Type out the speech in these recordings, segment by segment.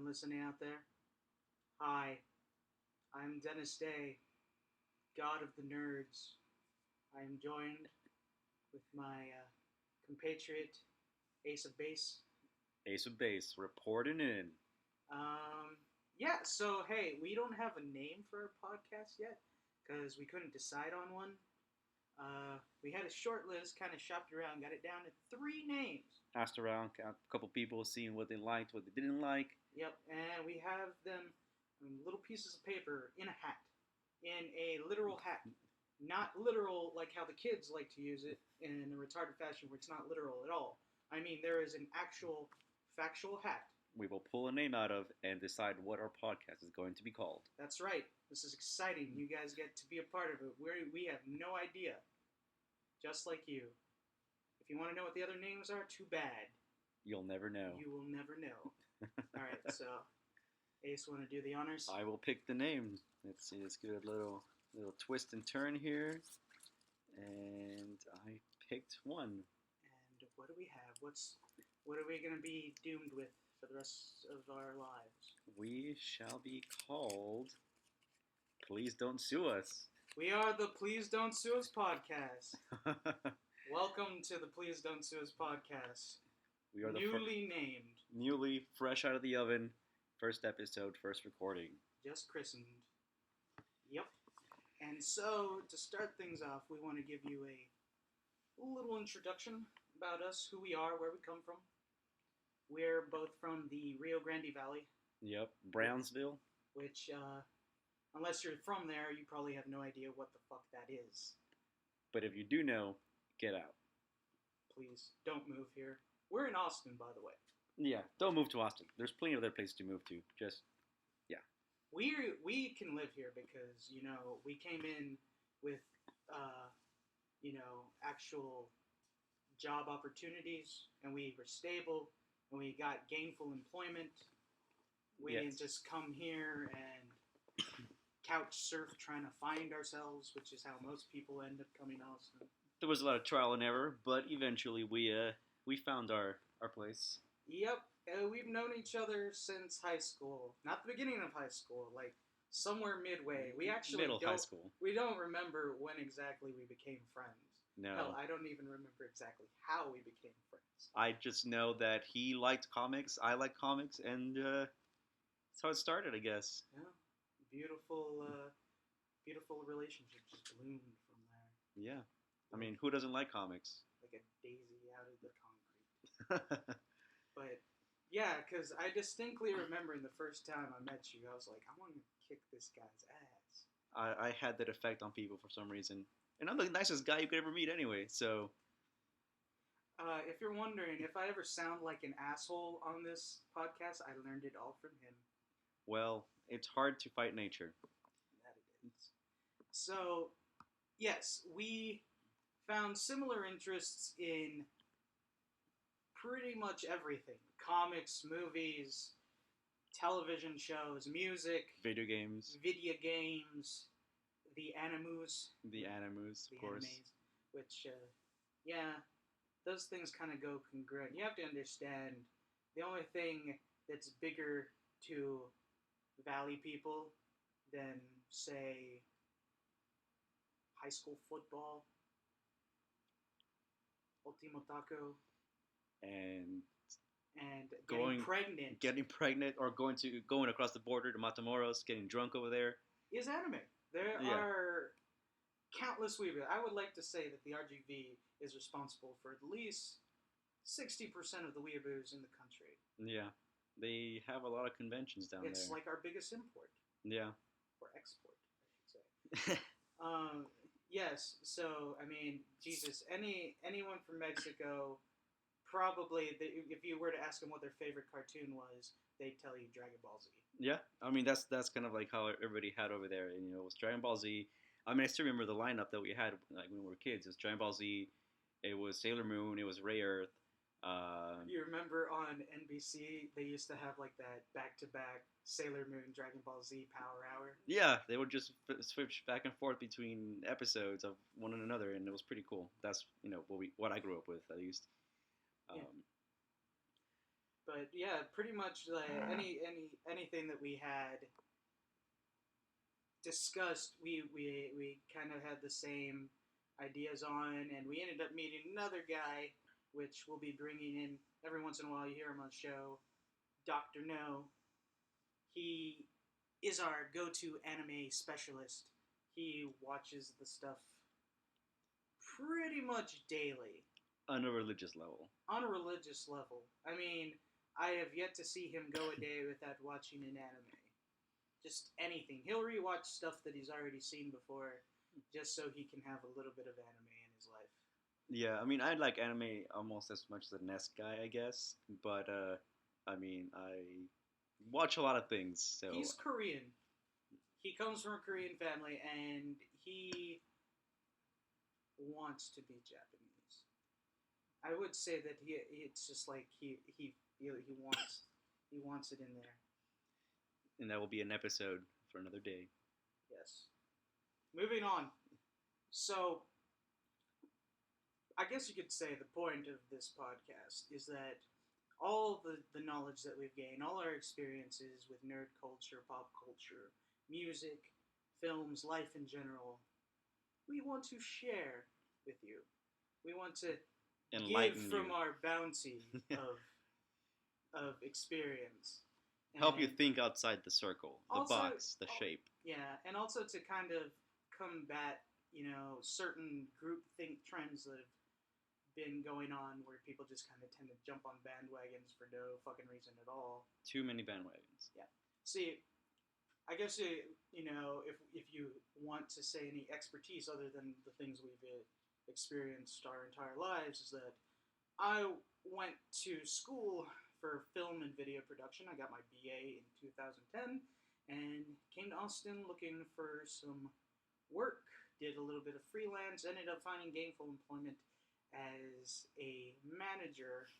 listening out there. Hi, I'm Dennis Day, God of the Nerds. I am joined with my compatriot, Ace of Base. Ace of Base reporting in. Yeah, so hey, we don't have a name for our podcast yet because we couldn't decide on one. We had a short list, kind of shopped around, got it down to three names. Asked around a couple people, seeing what they liked, what they didn't like. Yep, and we have them in little pieces of paper in a hat, in a literal hat. Not literal like how the kids like to use it in a retarded fashion where it's not literal at all. I mean, there is an actual factual hat. We will pull a name out of and decide what our podcast is going to be called. That's right. This is exciting. You guys get to be a part of it. We have no idea. Just like you. If you want to know what the other names are, too bad. You'll never know. You will never know. All right, so Ace, want to do the honors? I will pick the name. Let's see. Let's give it a little twist and turn here. And I picked one. And what do we have? What are we going to be doomed with for the rest of our lives? We shall be called Please Don't Sue Us. We are the Please Don't Sue Us podcast. Welcome to the Please Don't Sue Us podcast. We are newly named. Newly, fresh out of the oven. First episode, first recording. Just christened. Yep. And so, to start things off, we want to give you a little introduction about us, who we are, where we come from. We're both from the Rio Grande Valley. Yep, Brownsville. Which, unless you're from there, you probably have no idea what the fuck that is. But if you do know, get out. Please, don't move here. We're in Austin, by the way. Yeah, don't move to Austin. There's plenty of other places to move to. Just, yeah. We can live here because, we came in with, actual job opportunities, and we were stable, and we got gainful employment. We didn't just come here and couch surf trying to find ourselves, which is how most people end up coming to Austin. There was a lot of trial and error, but eventually we found our place. Yep, we've known each other since high school. Not the beginning of high school, like somewhere midway. We actually high school. We don't remember when exactly we became friends. No. Hell, I don't even remember exactly how we became friends. I just know that he liked comics, I liked comics, and that's how it started, I guess. Yeah, beautiful relationship just bloomed from there. Yeah, I mean, who doesn't like comics? Like a daisy out of the concrete. But yeah, because I distinctly remember the first time I met you, I was like, I want to kick this guy's ass. I had that effect on people for some reason. And I'm the nicest guy you could ever meet anyway, so... if you're wondering, if I ever sound like an asshole on this podcast, I learned it all from him. Well, it's hard to fight nature. That it is. So, yes, we found similar interests in pretty much everything. Comics, movies, television shows, music. Video games. The animus. The animus, of course. Animes, which, those things kind of go congruent. You have to understand, the only thing that's bigger to Valley people than, say, high school football, Ultimo Taco, and getting pregnant, or going across the border to Matamoros, getting drunk over there, is anime. There are countless weeaboos. I would like to say that the RGV is responsible for at least 60% of the weeaboos in the country. Yeah, they have a lot of conventions down there. It's like our biggest import. Yeah. Or export, I should say. Yes, so, I mean, Jesus, anyone from Mexico, probably, if you were to ask them what their favorite cartoon was, they'd tell you Dragon Ball Z. Yeah, I mean, that's kind of like how everybody had over there, and, it was Dragon Ball Z. I mean, I still remember the lineup that we had, like, when we were kids. It was Dragon Ball Z, it was Sailor Moon, it was Ray Earth. You remember on NBC, they used to have, like, that back-to-back Sailor Moon, Dragon Ball Z Power Hour? Yeah, they would just switch back and forth between episodes of one and another, and it was pretty cool. That's, what I grew up with, at least. Yeah. But yeah, pretty much like anything that we had discussed, we kind of had the same ideas on, and we ended up meeting another guy, which we'll be bringing in every once in a while. You hear him on the show, Doctor No. He is our go-to anime specialist. He watches the stuff pretty much daily On a religious level. on a religious level. I mean, I have yet to see him go a day without watching an anime. Just anything. He'll rewatch stuff that he's already seen before just so he can have a little bit of anime in his life. Yeah, I mean, I like anime almost as much as the Nest guy, I guess. But I mean, I watch a lot of things. So He's Korean. He comes from a Korean family and he wants to be Japanese. I would say that it's just like he wants it in there. and that will be an episode for another day. Yes. Moving on. So, I guess you could say the point of this podcast is that all the knowledge that we've gained, all our experiences with nerd culture, pop culture, music, films, life in general, we want to share with you. We want to Enlighten give from you. our bounty of experience. Help you And think outside the circle, the also, box, the shape. yeah, and also to kind of combat, certain group think trends that have been going on where people just kind of tend to jump on bandwagons for no fucking reason at all. Too many bandwagons. Yeah. See, I guess if you want to say any expertise other than the things we've experienced our entire lives, is that I went to school for film and video production. I got my BA in 2010 and came to Austin looking for some work. Did a little bit of freelance, ended up finding gainful employment as a manager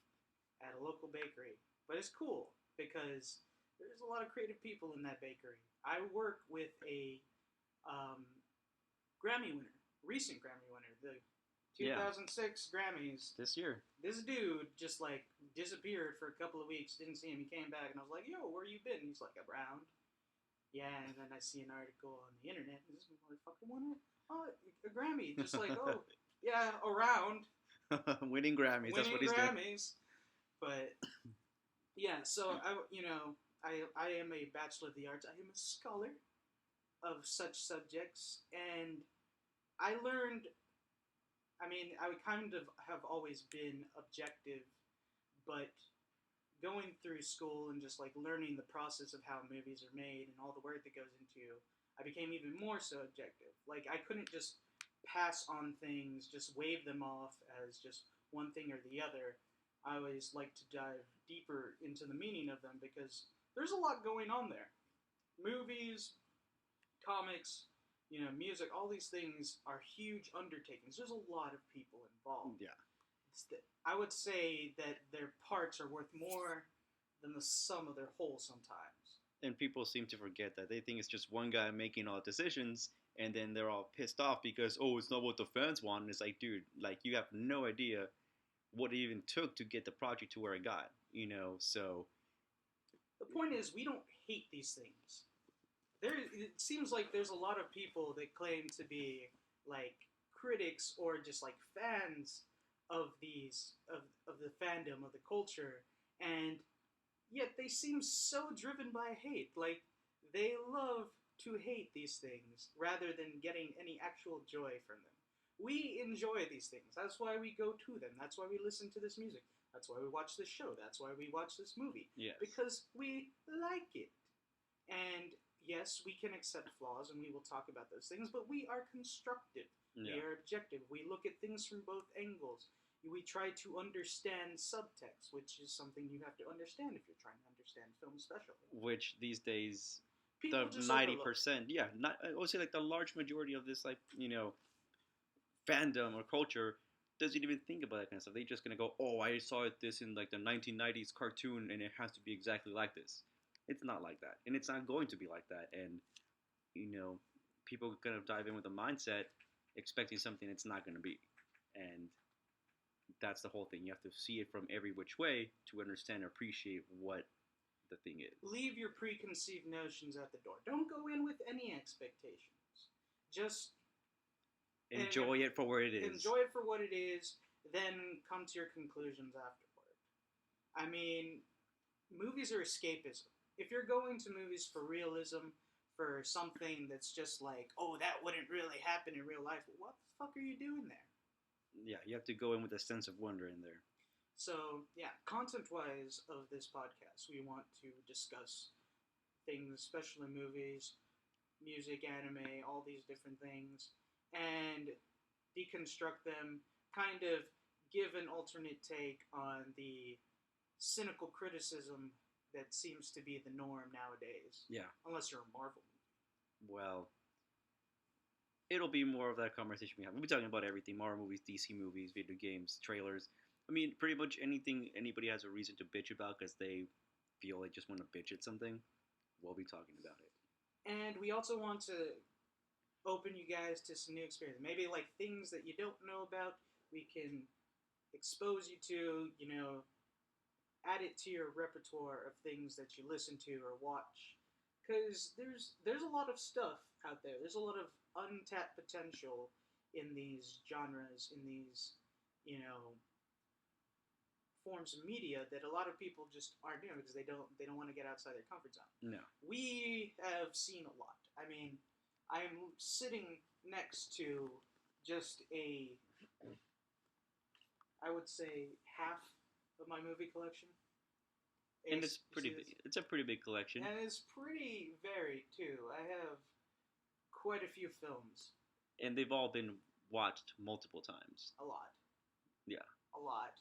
at a local bakery. But it's cool because there's a lot of creative people in that bakery. I work with a Grammy winner, recent Grammy winner, the 2006 Grammys. This year. This dude just like disappeared for a couple of weeks. Didn't see him. He came back, and I was like, "Yo, where you been?" He's like, "Around." Yeah, and then I see an article on the internet. This motherfucker won a Grammy. Just like, oh, yeah, around. Winning Grammys. That's what he's doing. Grammys. But yeah, so I am a Bachelor of the Arts. I am a scholar of such subjects, and I learned. I mean, I would kind of have always been objective, but going through school and just like learning the process of how movies are made and all the work that goes into, I became even more so objective. Like I couldn't just pass on things, just wave them off as just one thing or the other. I always like to dive deeper into the meaning of them because there's a lot going on there. Movies, comics, music, all these things are huge undertakings. There's a lot of people involved. Yeah. I would say that their parts are worth more than the sum of their whole sometimes. And people seem to forget that. They think it's just one guy making all decisions, and then they're all pissed off because, oh, it's not what the fans want. And it's like, dude, like, you have no idea what it even took to get the project to where it got, so... The point is, we don't hate these things. It seems like there's a lot of people that claim to be like critics or just like fans of these of the fandom of the culture, and yet they seem so driven by hate. Like they love to hate these things rather than getting any actual joy from them. We enjoy these things. That's why we go to them. That's why we listen to this music. That's why we watch this show. That's why we watch this movie. Yes. Because we like it. And yes, we can accept flaws and we will talk about those things, but we are constructive. Yeah. We are objective. We look at things from both angles. We try to understand subtext, which is something you have to understand if you're trying to understand film especially. Which these days, People the 90%, yeah, I would say like the large majority of this, like, fandom or culture doesn't even think about that kind of stuff. They're just gonna go, oh, I saw this in like the 1990s cartoon, and it has to be exactly like this. It's not like that, and it's not going to be like that. And people kind of dive in with a mindset expecting something it's not going to be, and that's the whole thing. You have to see it from every which way to understand and appreciate what the thing is. Leave your preconceived notions at the door. Don't go in with any expectations. Just Enjoy it for what it is. enjoy it for what it is, then come to your conclusions afterward. I mean, movies are escapism. If you're going to movies for realism, for something that's just like, oh, that wouldn't really happen in real life, what the fuck are you doing there? Yeah, you have to go in with a sense of wonder in there. So, yeah, content-wise of this podcast, we want to discuss things, especially movies, music, anime, all these different things, and deconstruct them, kind of give an alternate take on the cynical criticism that seems to be the norm nowadays. Yeah. Unless you're a Marvel movie. Well, it'll be more of that conversation we have. We'll be talking about everything: Marvel movies, DC movies, video games, trailers. I mean, pretty much anything anybody has a reason to bitch about because they feel they just want to bitch at something. We'll be talking about it. And we also want to open you guys to some new experience. Maybe like things that you don't know about, we can expose you to, add it to your repertoire of things that you listen to or watch. Because there's a lot of stuff out there. There's a lot of untapped potential in these genres, in these, forms of media that a lot of people just aren't doing because they don't want to get outside their comfort zone. No. We have seen a lot. I mean, I'm sitting next to just I would say half of my movie collection. And it's pretty big. It's a pretty big collection. And it's pretty varied too. I have quite a few films. And they've all been watched multiple times. A lot. Yeah. A lot.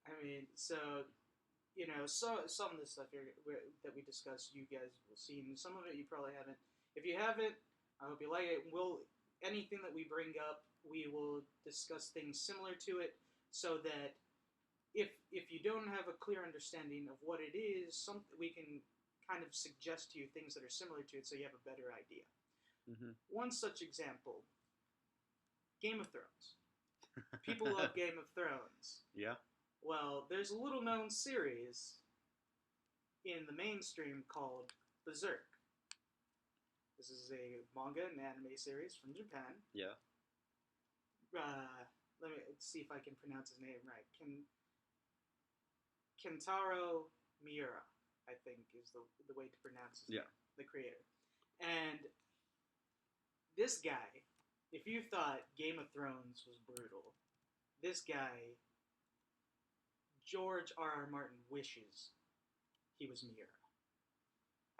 I mean, so some of the stuff here that we discussed, you guys will see, and some of it you probably haven't. If you haven't, I hope you like it. Anything that we bring up, we will discuss things similar to it, so that if you don't have a clear understanding of what it is, we can kind of suggest to you things that are similar to it, so you have a better idea. Mm-hmm. One such example: Game of Thrones. People love Game of Thrones. Yeah. Well, there's a little-known series in the mainstream called Berserk. This is a manga and anime series from Japan. Yeah. Let me see if I can pronounce his name right. Kentaro Miura, I think, is the way to pronounce his name. The creator. And this guy, if you thought Game of Thrones was brutal, this guy, George R.R. Martin, wishes he was Miura.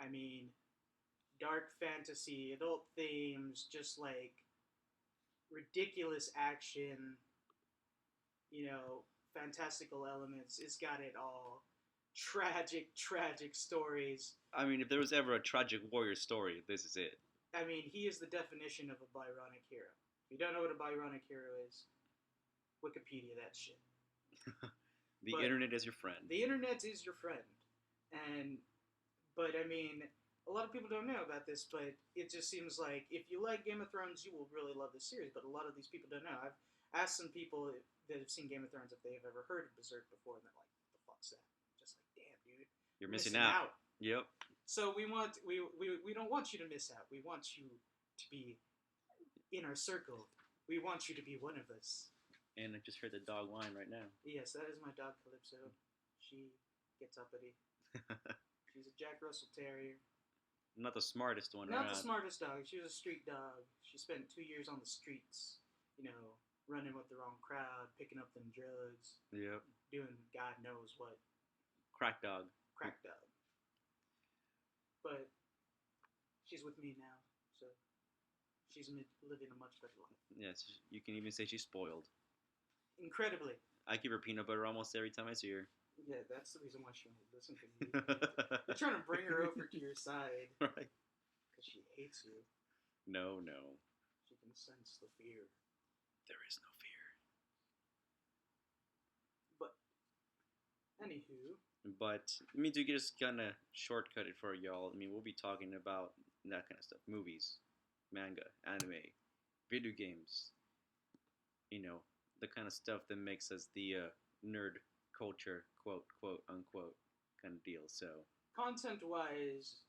I mean, dark fantasy, adult themes, just like ridiculous action, fantastical elements. It's got it all. Tragic stories. I mean, if there was ever a tragic warrior story, this is it. I mean, he is the definition of a Byronic hero. If you don't know what a Byronic hero is, Wikipedia that shit. The internet is your friend. The internet is your friend. But I mean, a lot of people don't know about this, but it just seems like if you like Game of Thrones, you will really love this series, but a lot of these people don't know. I've asked some people that have seen Game of Thrones if they have ever heard of Berserk before, and they're like, what the fuck's that? I'm just like, damn, dude. You're missing out. Yep. So we don't want you to miss out. We want you to be in our circle. We want you to be one of us. And I just heard the dog whine right now. Yes, that is my dog, Calypso. She gets uppity. She's a Jack Russell Terrier. Not the smartest one Not around. the smartest dog. She was a street dog. She spent 2 years on the streets, running with the wrong crowd, picking up them drugs. Yep. Doing God knows what. Crack dog. Crack dog. But she's with me now, so she's living a much better life. Yes, you can even say she's spoiled. Incredibly. I give her peanut butter almost every time I see her. Yeah, that's the reason why she won't listen to you. You're trying to bring her over to your side. Right. Because she hates you. No. She can sense the fear. There is no fear. But, anywho. But, I mean, to just kind of shortcut it for y'all, I mean, we'll be talking about that kind of stuff. Movies, manga, anime, video games, the kind of stuff that makes us the nerd culture, quote unquote, kind of deal. So Content-wise,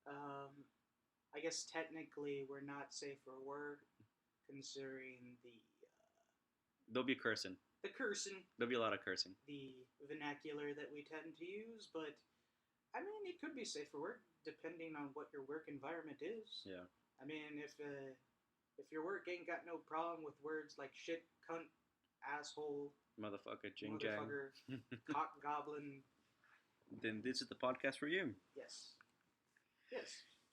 um, I guess technically we're not safe for work, considering there'll be cursing. the cursing, There'll be a lot of cursing. the vernacular that we tend to use. But I mean, it could be safe for work depending on what your work environment is. Yeah. I mean, if your work ain't got no problem with words like shit, cunt, asshole, Motherfucker, jing jang. motherfucker, cock goblin, Then this is the podcast for you. yes, yes,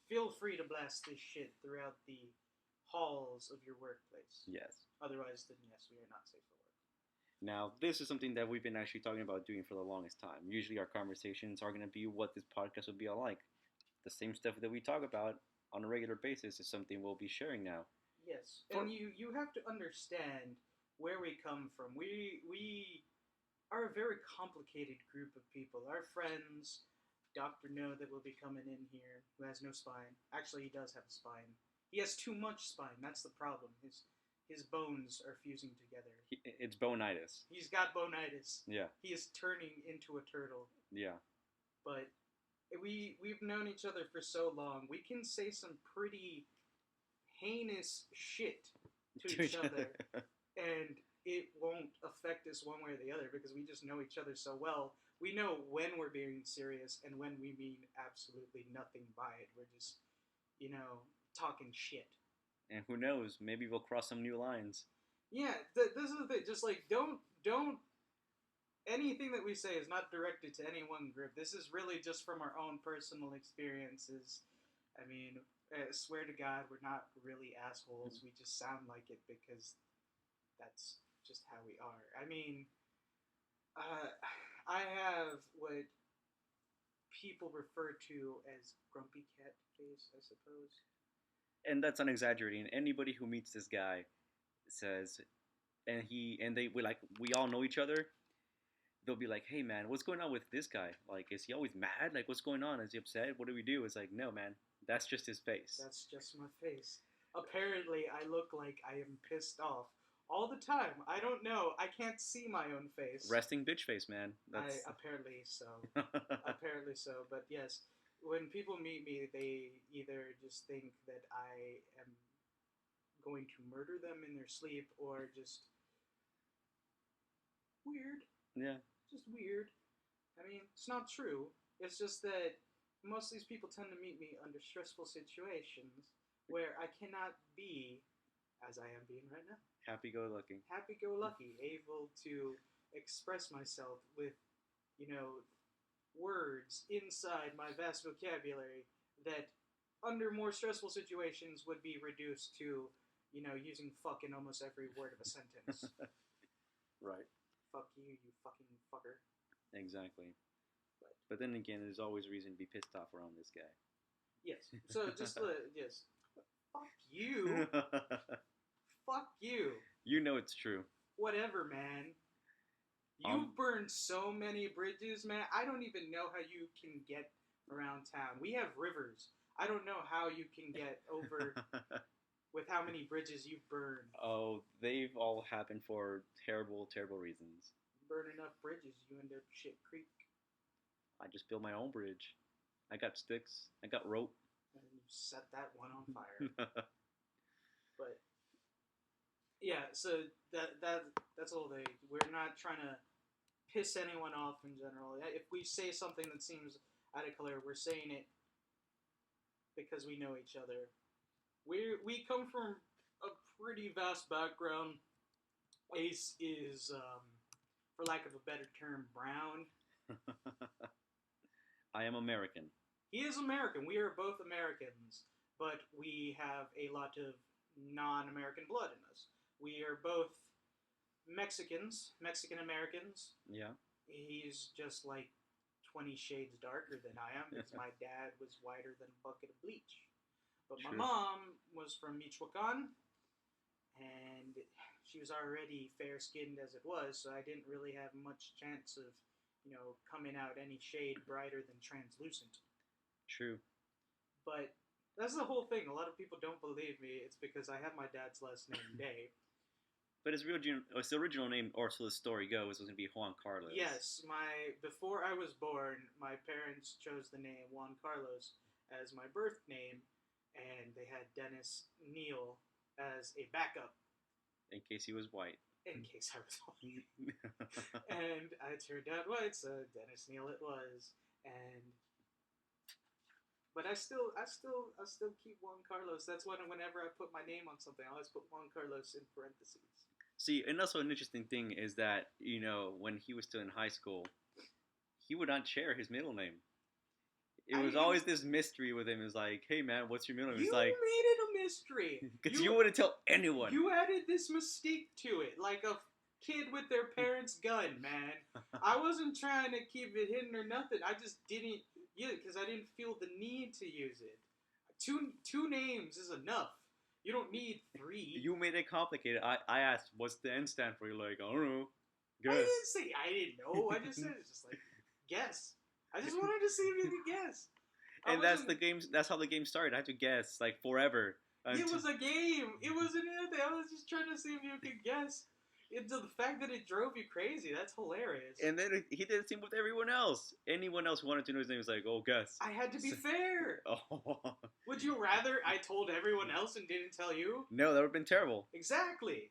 feel free to blast this shit throughout the halls of your workplace. Yes. Otherwise, then yes, we are not safe for work. Now, this is something that we've been actually talking about doing for the longest time. Usually, our conversations are going to be what this podcast will be all like. The same stuff that we talk about on a regular basis is something we'll be sharing now. Yes, and you have to understand where we come from. We are a very complicated group of people. Our friends, Dr. No that will be coming in here, who has no spine. Actually, he does have a spine. He has too much spine. That's the problem. His bones are fusing together. It's bonitis. He's got bonitis. Yeah. He is turning into a turtle. Yeah. But we've known each other for so long. We can say some pretty heinous shit to each other, and it won't affect us one way or the other because we just know each other so well. We know when we're being serious and when we mean absolutely nothing by it. We're just, talking shit. And who knows? Maybe we'll cross some new lines. Yeah, this is the thing. Just like don't. Anything that we say is not directed to any one group. This is really just from our own personal experiences. I mean, I swear to God, we're not really assholes. We just sound like it because that's just how we are. I mean, I have what people refer to as grumpy cat face, I suppose. And that's not exaggerating. Anybody who meets this guy says, we all know each other. They'll be like, "Hey man, what's going on with this guy? Like, is he always mad? Like, what's going on? Is he upset? What do we do?" It's like, no man, that's just his face. That's just my face. Apparently, I look like I am pissed off all the time. I don't know. I can't see my own face. Resting bitch face, man. Apparently so. Apparently so. But yes, when people meet me, they either just think that I am going to murder them in their sleep or just weird. Yeah. Just weird. I mean, it's not true. It's just that most of these people tend to meet me under stressful situations where I cannot be as I am being right now. Happy-go-lucky. Happy-go-lucky, able to express myself with, words inside my vast vocabulary that under more stressful situations would be reduced to, using fuck in almost every word of a sentence. Right. Fuck you, you fucking fucker. Exactly. But then again, there's always reason to be pissed off around this guy. Yes. So just fuck you. Fuck you. You know it's true. Whatever, man. You've burned so many bridges, man. I don't even know how you can get around town. We have rivers. I don't know how you can get over with how many bridges you've burned. Oh, they've all happened for terrible, terrible reasons. Burn enough bridges, you end up shit creek. I just built my own bridge. I got sticks. I got rope. And you set that one on fire. But yeah, so that's all they. We're not trying to piss anyone off in general. If we say something that seems out of color, we're saying it because we know each other. We come from a pretty vast background. Ace is, for lack of a better term, brown. I am American. He is American. We are both Americans, but we have a lot of non-American blood in us. We are both Mexicans, Mexican-Americans. Yeah. He's just like 20 shades darker than I am because my dad was whiter than a bucket of bleach. But my mom was from Michoacan, and she was already fair-skinned as it was, so I didn't really have much chance of, coming out any shade brighter than translucent. True. But that's the whole thing. A lot of people don't believe me. It's because I have my dad's last name, Day. But his original name, or so the story goes, was going to be Juan Carlos. Yes, before I was born, my parents chose the name Juan Carlos as my birth name, and they had Dennis Neal as a backup In case he was white. in case I was white. And I turned out white, so Dennis Neal it was. And but I still keep Juan Carlos. That's whenever I put my name on something, I always put Juan Carlos in parentheses. See, and also an interesting thing is that, when he was still in high school, he would not share his middle name. It was always this mystery with him. It was like, hey man, what's your middle name? You It's like, made it a mystery. because you wouldn't tell anyone. You added this mystique to it, like a kid with their parents' gun, man. I wasn't trying to keep it hidden or nothing. I just didn't use it because I didn't feel the need to use it. Two names is enough. You don't need three. You made it complicated. I asked, what's the N stand for? You're like, I don't know. I Guess. didn't say I didn't know. I just said it's just like guess. I just wanted to see if you could guess. And that's the game. That's how the game started. I had to guess like forever. It was a game. It wasn't anything. I was just trying to see if you could guess. The fact that it drove you crazy, that's hilarious. And then he did the same with everyone else. Anyone else who wanted to know his name was like, oh, guess. I had to be fair. Oh. Would you rather I told everyone else and didn't tell you? No, that would have been terrible. Exactly.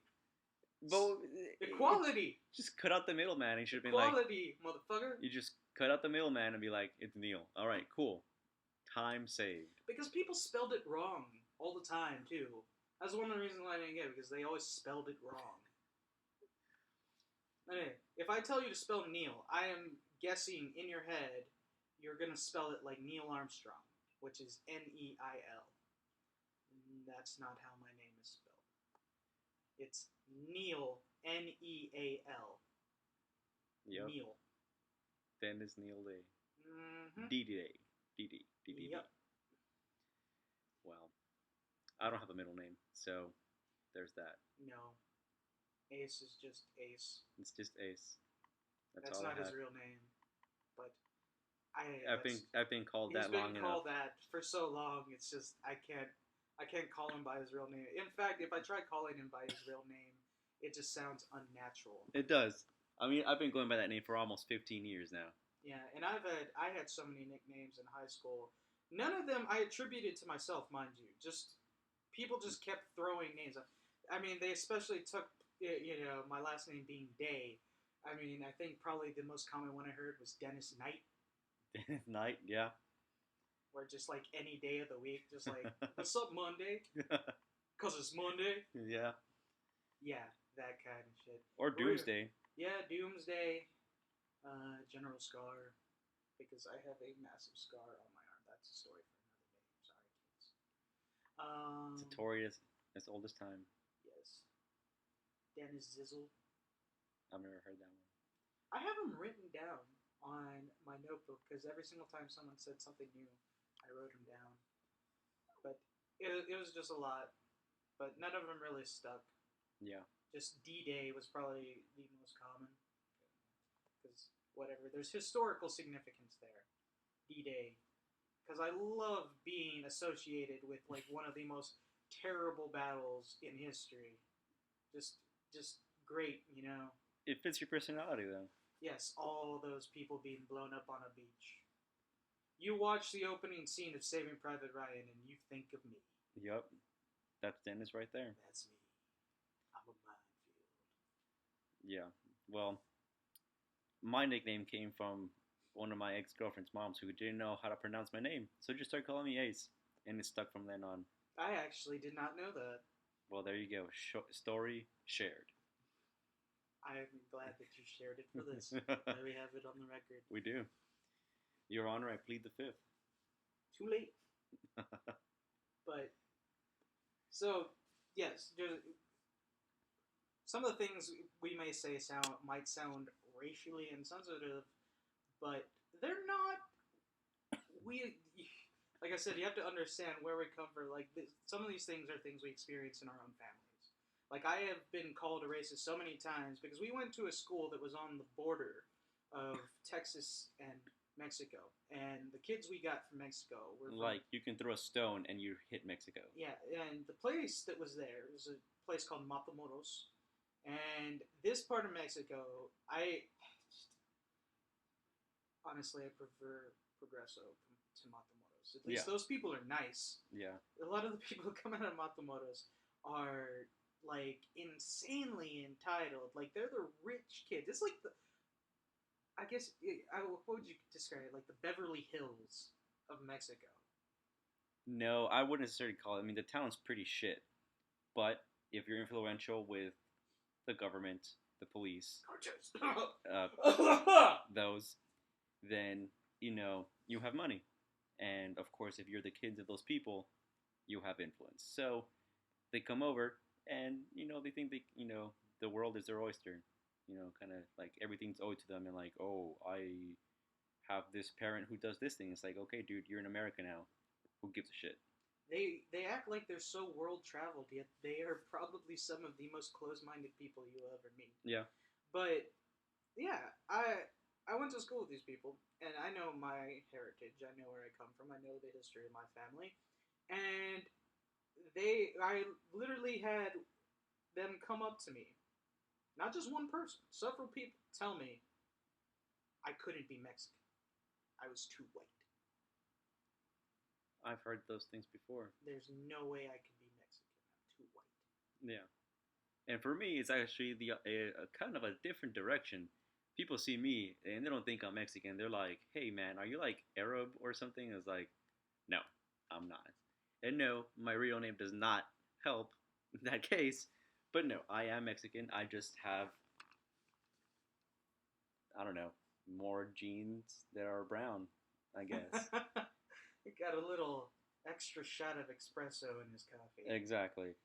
But equality. Just cut out the middleman. He should have been equality, motherfucker. You just cut out the middleman and be like, it's Neil. All right, cool. Time saved. Because people spelled it wrong all the time, too. That's one of the reasons why I didn't get it, because they always spelled it wrong. Anyway, if I tell you to spell Neil, I am guessing in your head you're going to spell it like Neil Armstrong, which is Neil. That's not how my name is spelled. It's Neil, Neal. Yep. Neil. Dennis Neil Day. Mm-hmm. D-Day. D-D. D-D. Yep. Well, I don't have a middle name, so there's that. No. Ace is just Ace. It's just Ace. That's not his real name. But I've been called that long enough. He's been called that for so long. It's just I can't call him by his real name. In fact, if I try calling him by his real name, it just sounds unnatural. It does. I mean, I've been going by that name for almost 15 years now. Yeah, and I had so many nicknames in high school. None of them I attributed to myself, mind you. Just people just kept throwing names. I mean, they especially took my last name being Day. I mean, I think probably the most common one I heard was Dennis Knight. Dennis Knight, yeah. Or just like any day of the week, just like, what's up, Monday? Because it's Monday. Yeah. Yeah, that kind of shit. Or Doomsday. Yeah, Doomsday. General Scar. Because I have a massive scar on my arm. That's a story for another day. Sorry, kids. It's a story as old as time. Yes. Dennis Zizzle. I've never heard that one. I have them written down on my notebook because every single time someone said something new, I wrote them down. But it was just a lot. But none of them really stuck. Yeah. Just D-Day was probably the most common. Because, whatever, there's historical significance there. D-Day. Because I love being associated with, like, one of the most terrible battles in history. Just great, It fits your personality, though. Yes, all those people being blown up on a beach. You watch the opening scene of Saving Private Ryan and you think of me. Yep. That's Dennis right there. That's me. I'm a minefield. Yeah. Well, my nickname came from one of my ex-girlfriend's moms who didn't know how to pronounce my name. So just started calling me Ace. And it stuck from then on. I actually did not know that. Well, there you go. Story shared. I'm glad that you shared it for this. That we have it on the record. We do. Your Honor, I plead the fifth. Too late. But, so, yes, some of the things we may say might sound racially insensitive, but they're not. Like I said, you have to understand where we come from. Like, some of these things are things we experience in our own families. Like, I have been called a racist so many times because we went to a school that was on the border of Texas and Mexico. And the kids we got from Mexico were like, you can throw a stone and you hit Mexico. Yeah, and the place that was there was a place called Matamoros. And this part of Mexico, I honestly I prefer Progreso to Matamoros. At Yeah, least those people are nice. yeah, A lot of the people who come out of Matamoros are like insanely entitled. Like they're the rich kids. It's like the I guess what would you describe it? Like the Beverly Hills of Mexico. no, I wouldn't necessarily call it. I mean, the town's pretty shit, but if you're influential with the government, the police, uh, those, then you have money, and of course, if you're the kids of those people, you have influence. So they come over, and they think the world is their oyster. Kind of like everything's owed to them, and like, oh, I have this parent who does this thing. It's like, okay, dude, you're in America now. Who gives a shit? They act like they're so world traveled, yet they are probably some of the most close minded people you'll ever meet. Yeah. But yeah, I went to school with these people, and I know my heritage. I know where I come from. I know the history of my family, and I literally had them come up to me, not just one person, several people, tell me I couldn't be Mexican. I was too white. I've heard those things before. There's no way I could be Mexican. I'm too white. Yeah. And for me, it's actually a kind of a different direction. People see me and they don't think I'm Mexican. They're like, "Hey, man, are you like Arab or something?" It's like, no, I'm not. And no, my real name does not help in that case. But no, I am Mexican. I just have, I don't know, more genes that are brown, I guess. He got a little extra shot of espresso in his coffee. Exactly.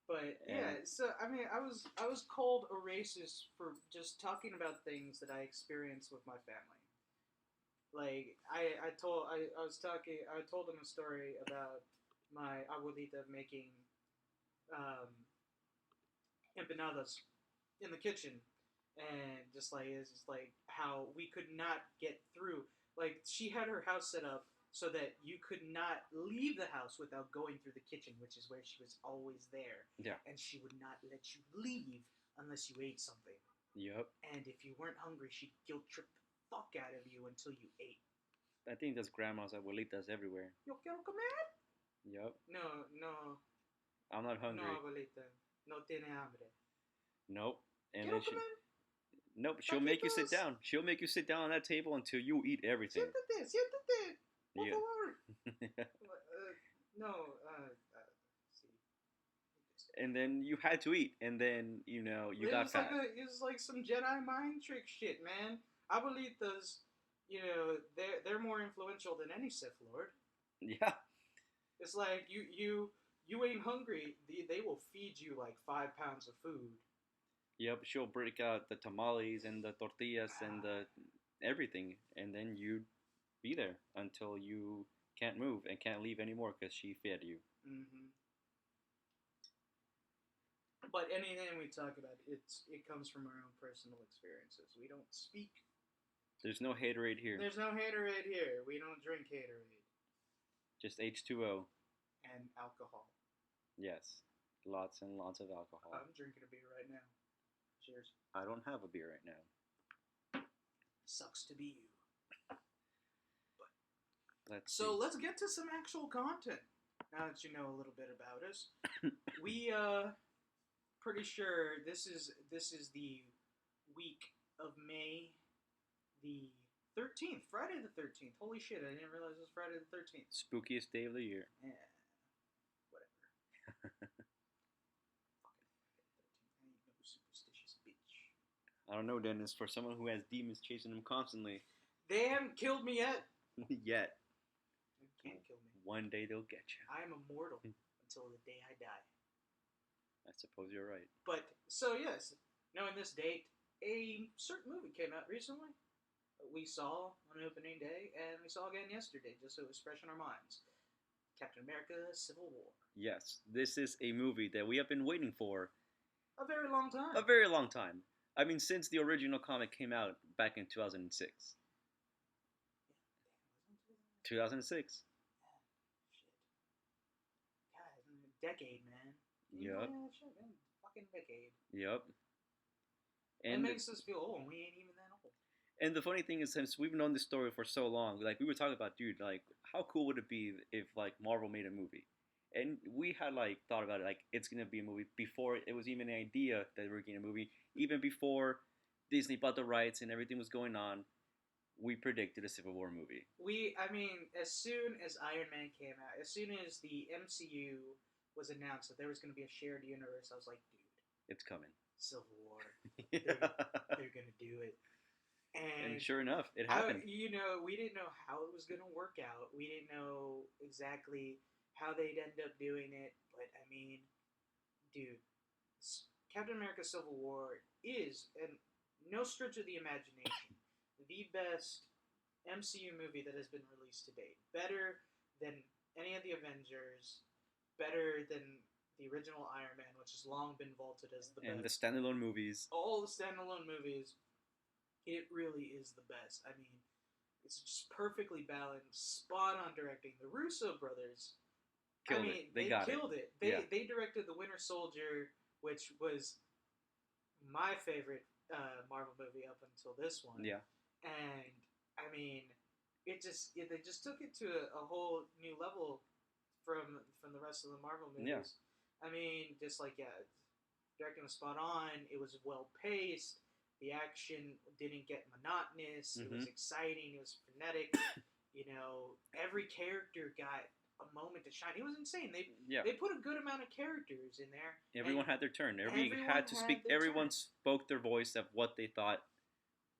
But yeah, so I mean, I was called a racist for just talking about things that I experienced with my family. Like I told him a story about my abuelita making um, empanadas in the kitchen, and just like it's just like how we could not get through. Like she had her house set up so that you could not leave the house without going through the kitchen, which is where she was always there. Yeah. And she would not let you leave unless you ate something. Yep. And if you weren't hungry, she'd guilt trip the fuck out of you until you ate. I think that's grandmas, abuelitas everywhere. Yo quiero comer? Yep. No. I'm not hungry. No, abuelita. No tiene hambre. Nope. And Quiero then she, comer? nope, she'll make you sit Taquitos. down. She'll make you sit down on that table until you eat everything. Siéntate. Por Yeah. favor. No. See. And then you had to eat, and then you got fat. It was like some Jedi mind trick shit, man. Abuelitas, they're more influential than any Sith Lord. Yeah. It's like you ain't hungry. They will feed you like 5 pounds of food. Yep. She'll break out the tamales and the tortillas and the everything, and then you'd be there until you can't move and can't leave anymore because she fed you. Mm-hmm. But anything we talk about, it comes from our own personal experiences. We don't speak. There's no haterade here. There's no haterade here. We don't drink haterade. Just H2O. And alcohol. Yes. Lots and lots of alcohol. I'm drinking a beer right now. Cheers. I don't have a beer right now. Sucks to be you. Let's get to some actual content. Now that you know a little bit about us, we pretty sure this is the week of May the 13th, Friday the 13th. Holy shit! I didn't realize it was Friday the 13th. Spookiest day of the year. Yeah, whatever. Fucking Friday the 13th. I ain't no superstitious bitch. I don't know, Dennis. For someone who has demons chasing him constantly. They haven't killed me yet. Yet. They can't kill me. One day they'll get you. I am immortal until the day I die. I suppose you're right. But, so yes, knowing this date, a certain movie came out recently. We saw on opening day, and we saw again yesterday, just so it was fresh in our minds. Captain America: Civil War. Yes, this is a movie that we have been waiting for a very long time. A very long time. I mean, since the original comic came out back in 2006. 2006. God, decade, man. Yep. Fucking decade. Yep. It And makes us feel old, and we ain't even that old. And the funny thing is, since we've known this story for so long, like we were talking about, dude, like how cool would it be if like Marvel made a movie? And we had like thought about it, like it's gonna be a movie before it was even an idea that we were getting a movie. Even before Disney bought the rights and everything was going on, we predicted a Civil War movie. I mean, as soon as Iron Man came out, as soon as the MCU was announced that there was going to be a shared universe, I was like, dude, It's coming. Civil War. Yeah. They're going to do it. And And sure enough, it happened. we didn't know how it was going to work out. We didn't know exactly how they'd end up doing it. But I mean, dude, Captain America: Civil War is, and no stretch of the imagination, the best MCU movie that has been released to date. Better than any of the Avengers. Better than the original Iron Man, which has long been vaulted as the And the best. standalone movies. All the standalone movies, it really is the best. I mean, it's just perfectly balanced, spot on directing. The Russo brothers, Killed it. They got killed it. Yeah. They directed The Winter Soldier, which was my favorite Marvel movie up until this one. Yeah. And I mean, they just took it to a whole new level from the rest of the Marvel movies. Yeah. I mean, just like directing was spot on. It was well paced. The action didn't get monotonous. It was exciting. It was frenetic. Every character got a moment to shine. It was insane. They put a good amount of characters in there. Everyone had their turn. everyone had to speak. had their Everyone turn. spoke their voice of what they thought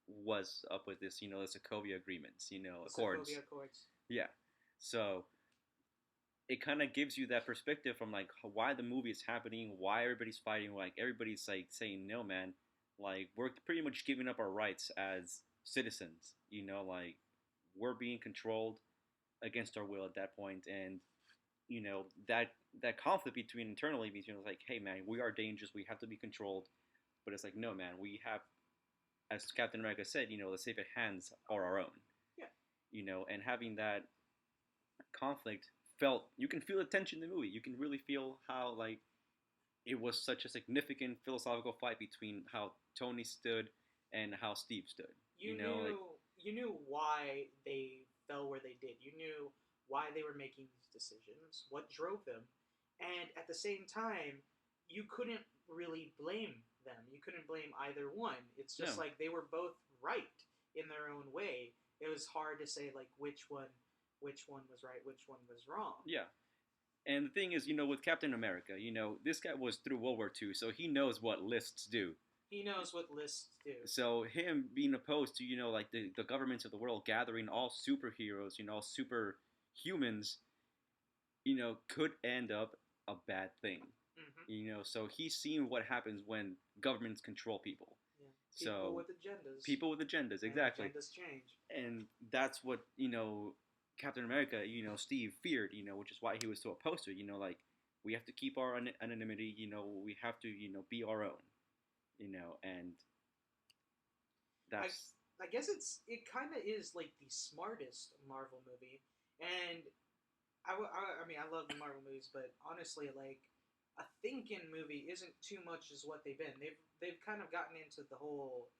was up with this. The Sokovia agreements. Accords. Sokovia Accords. Yeah. So it kind of gives you that perspective from like why the movie is happening, why everybody's fighting, like everybody's like saying no, man. Like we're pretty much giving up our rights as citizens. Like we're being controlled against our will at that point, and that conflict internally between like, hey man, we are dangerous, we have to be controlled, but it's like no man, we have, as Captain America said, the safe hands are our own. Yeah. And having that conflict you can feel the tension in the movie. You can really feel how like it was such a significant philosophical fight between how Tony stood and how Steve stood. You knew why they fell where they did. You knew why they were making these decisions, what drove them, and at the same time, you couldn't really blame them. You couldn't blame either one. It's just No. like they were both right in their own way. It was hard to say like which one was right, which one was wrong. Yeah. And the thing is, with Captain America, this guy was through World War II, so he knows what lists do. He knows what lists do. So him being opposed to, like the governments of the world gathering all superheroes, all superhumans, could end up a bad thing. Mm-hmm. So he's seen what happens when governments control people. Yeah. People with agendas. People with agendas, exactly. And agendas change. And that's what, Captain America, Steve feared, which is why he was so opposed to it. Like, we have to keep our anonymity, we have to, be our own, and that's... I guess it kind of is like the smartest Marvel movie, and I mean I love the Marvel movies, but honestly, like a thinking movie isn't too much as what they've been. They've kind of gotten into the whole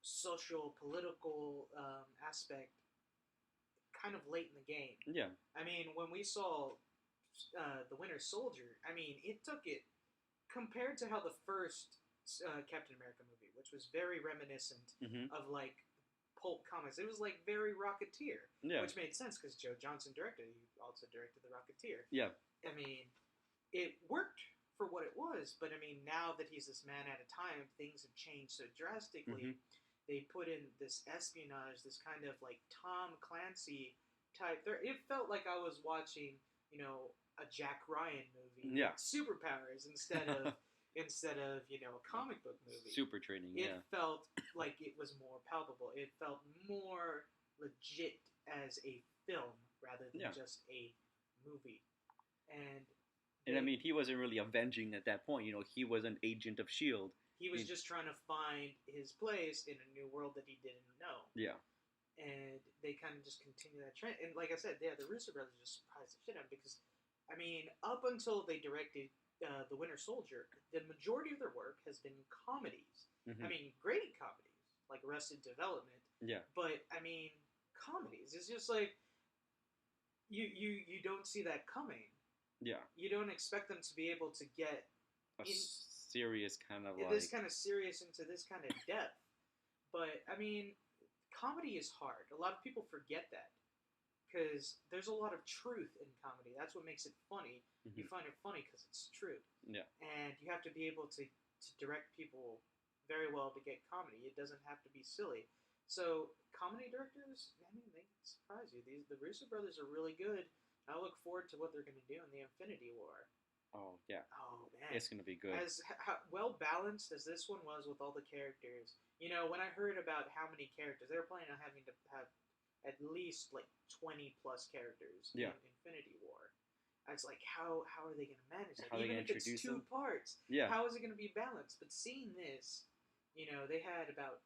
social political aspect kind of late in the game. Yeah. I mean, when we saw the Winter Soldier, I mean it took it compared to how the first Captain America movie, which was very reminiscent of like pulp comics. It was like very Rocketeer, which made sense because Joe Johnson directed it. He also directed The Rocketeer. Yeah. I mean, it worked for what it was, but I mean, now that he's this man at a time, things have changed so drastically. They put in this espionage, this kind of like Tom Clancy type. It felt like I was watching, a Jack Ryan movie. Yeah. With superpowers instead of a comic book movie. Super training. It felt like it was more palpable. It felt more legit as a film rather than just a movie. And I mean, he wasn't really avenging at that point. He was an agent of S.H.I.E.L.D. He was just trying to find his place in a new world that he didn't know. Yeah. And they kind of just continue that trend. And like I said, the Russo brothers just surprised the shit out of him because, I mean, up until they directed The Winter Soldier, the majority of their work has been comedies. I Hmm. mean, great comedies like Arrested Development, Yeah. but I mean, comedies. It's just like you don't see that coming. Yeah. You don't expect them to be able to get A in serious kind of this like. kind of serious into this kind of depth. But I mean, comedy is hard. A lot of people forget that because there's a lot of truth in comedy. That's what makes it funny. You Hmm. find it funny because it's true, Yeah. and you have to be able to direct people very well to get comedy. It doesn't have to be silly. So comedy directors, I mean, they can surprise you. The Russo brothers are really good. I look forward to what they're going to do in the Infinity War. Oh yeah. Oh man, It's gonna be good. as how, well balanced as this one was with all the characters. When I heard about how many characters they were planning on having to have, at least like 20 plus characters in Yeah. Infinity War. I was like, how are they going to manage that? How are they Even gonna if it's introduce two them? parts, Yeah. how is it going to be balanced? But seeing this, they had about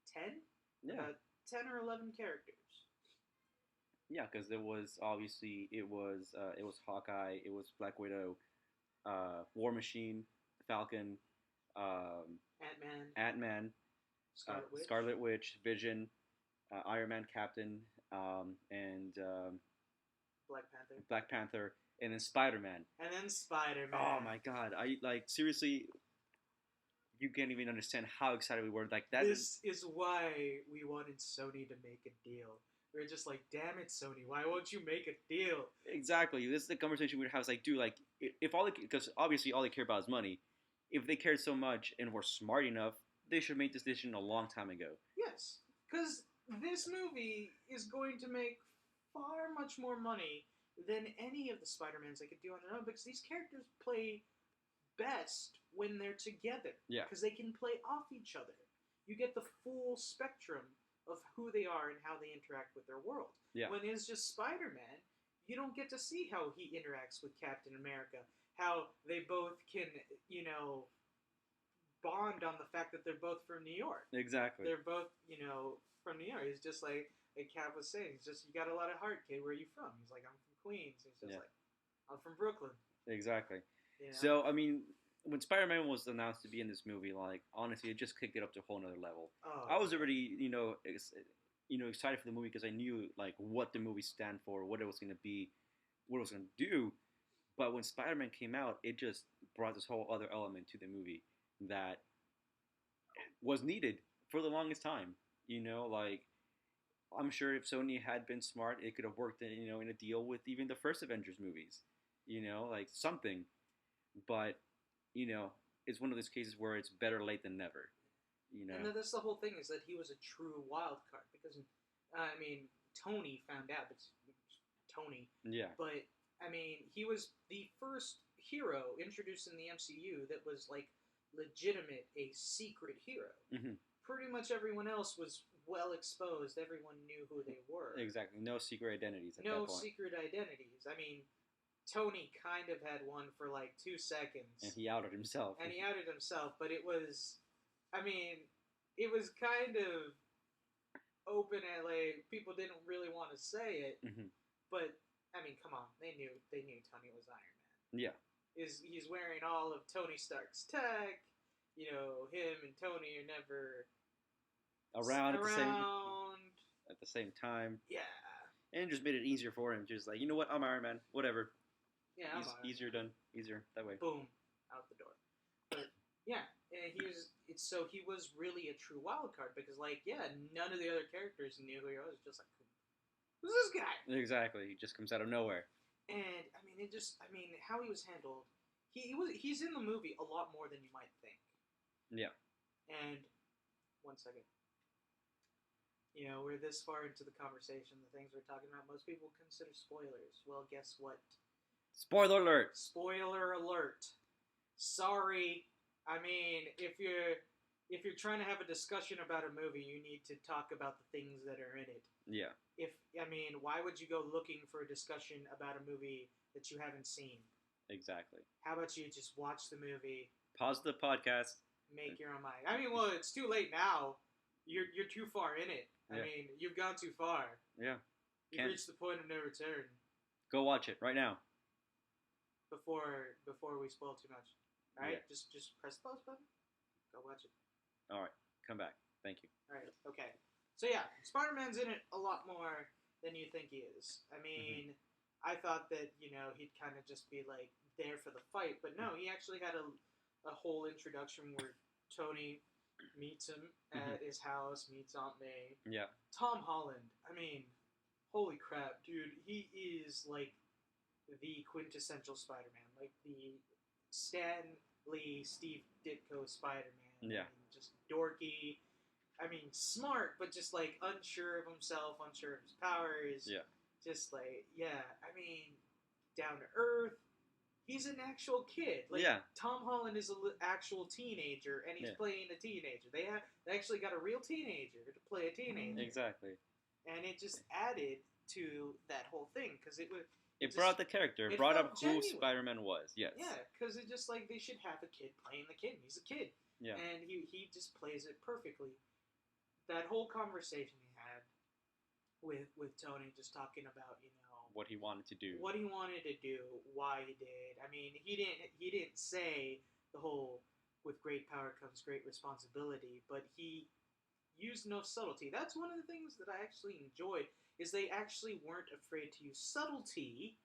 10, Yeah. about 10 or 11 characters. Yeah. Because there was obviously it was Hawkeye, it was Black Widow, War Machine, Falcon, um, Ant Man, Ant Man, Scarlet Witch, Scarlet Witch, Vision, Iron Man, Captain, and Black Panther, Black Panther, and then Spider Man. and then Spider Oh Man. my God! I like seriously. You can't even understand how excited we were. Like that. This is why we wanted Sony to make a deal. We were just like, damn it, Sony, why won't you make a deal? Exactly. This is the conversation we'd have. It's like, dude, like, if all they, because obviously all they care about is money. If they cared so much and were smart enough, they should make this decision a long time ago. Yes, because this movie is going to make far much more money than any of the Spider-Mans they could do on their own, because these characters play best when they're together. Yeah. Because they can play off each other. You get the full spectrum of who they are and how they interact with their world. Yeah. When it's just Spider-Man, you don't get to see how he interacts with Captain America, how they both can, bond on the fact that they're both from New York. Exactly. They're both, from New York. It's just like Cap was saying. It's just, you got a lot of heart, kid. Where are you from? He's like, I'm from Queens. He's just like, I'm from Brooklyn. Exactly. You know? So I mean, when Spider-Man was announced to be in this movie, like honestly, it just kicked it up to a whole nother level. I was already, excited for the movie because I knew like what the movie stand for, what it was going to be, what it was going to do. But when Spider-Man came out, it just brought this whole other element to the movie that was needed for the longest time. Like I'm sure if Sony had been smart, it could have worked in a deal with even the first Avengers movies. Like something. But it's one of those cases where it's better late than never. And that's the whole thing, is that he was a true wild card, because I mean, Tony found out, but Tony. Yeah. But I mean, he was the first hero introduced in the MCU that was like legitimate, a secret hero. Mm-hmm. Pretty much everyone else was well exposed. Everyone knew who they were. Exactly. No secret identities at that No point. secret identities. I mean, Tony kind of had one for like 2 seconds. And he outed himself. But it was, I mean, it was kind of open and like people didn't really want to say it. Mm-hmm. But I mean, come on, they knew Tony was Iron Man. Yeah. He's wearing all of Tony Stark's tech. Him and Tony are never around at the same time. Yeah. And it just made it easier for him. Just like, you know what, I'm Iron Man. Whatever. Yeah, easier done. Easier that way. Boom, out the door. But yeah, he was really a true wild card, because none of the other characters knew who he was. Just like, who's this guy? Exactly. He just comes out of nowhere. And I mean, how he was handled. He's in the movie a lot more than you might think. Yeah. And 1 second. We're this far into the conversation, the things we're talking about, most people consider spoilers. Well, guess what? Spoiler alert! Spoiler alert. Sorry. I mean, if you're trying to have a discussion about a movie, you need to talk about the things that are in it. Yeah. Why would you go looking for a discussion about a movie that you haven't seen? Exactly. How about you just watch the movie? Pause the podcast. Make your own mind. I mean, well, it's too late now. You're too far in it. Yeah. I mean, you've gone too far. Yeah. You've reached the point of no return. Go watch it right now. before we spoil too much. All right, Yeah. just press the pause button. Go watch it. All right. Come back. Thank you. All right. Okay. So yeah, Spider-Man's in it a lot more than you think he is. I Mm-hmm. mean, I thought that he'd kind of just be like there for the fight, but no, he actually had a whole introduction where Tony meets him Mm-hmm. at his house, meets Aunt May. Yeah. Tom Holland. I mean, holy crap, dude! He is like the quintessential Spider-Man, like the Stan Lee, Steve Ditko Spider-Man. Yeah. I mean, just dorky. I mean, smart, but just like unsure of himself, unsure of his powers. Yeah. Just like, yeah, I mean, down to earth. He's an actual kid. Like Yeah. Tom Holland is an actual teenager, and he's Yeah. playing a teenager. They actually got a real teenager to play a teenager, Exactly. and it just added to that whole thing because It brought the character. It it brought felt up who genuine. Spider-Man was. Yes. Yeah, because it just like they should have a kid playing the kid. He's a kid, Yeah. and he just plays it perfectly. That whole conversation he had with Tony, just talking about What he wanted to do. what he wanted to do, why he did. I mean, he didn't say the whole with great power comes great responsibility, but he used no subtlety. That's one of the things that I actually enjoyed is they actually weren't afraid to use subtlety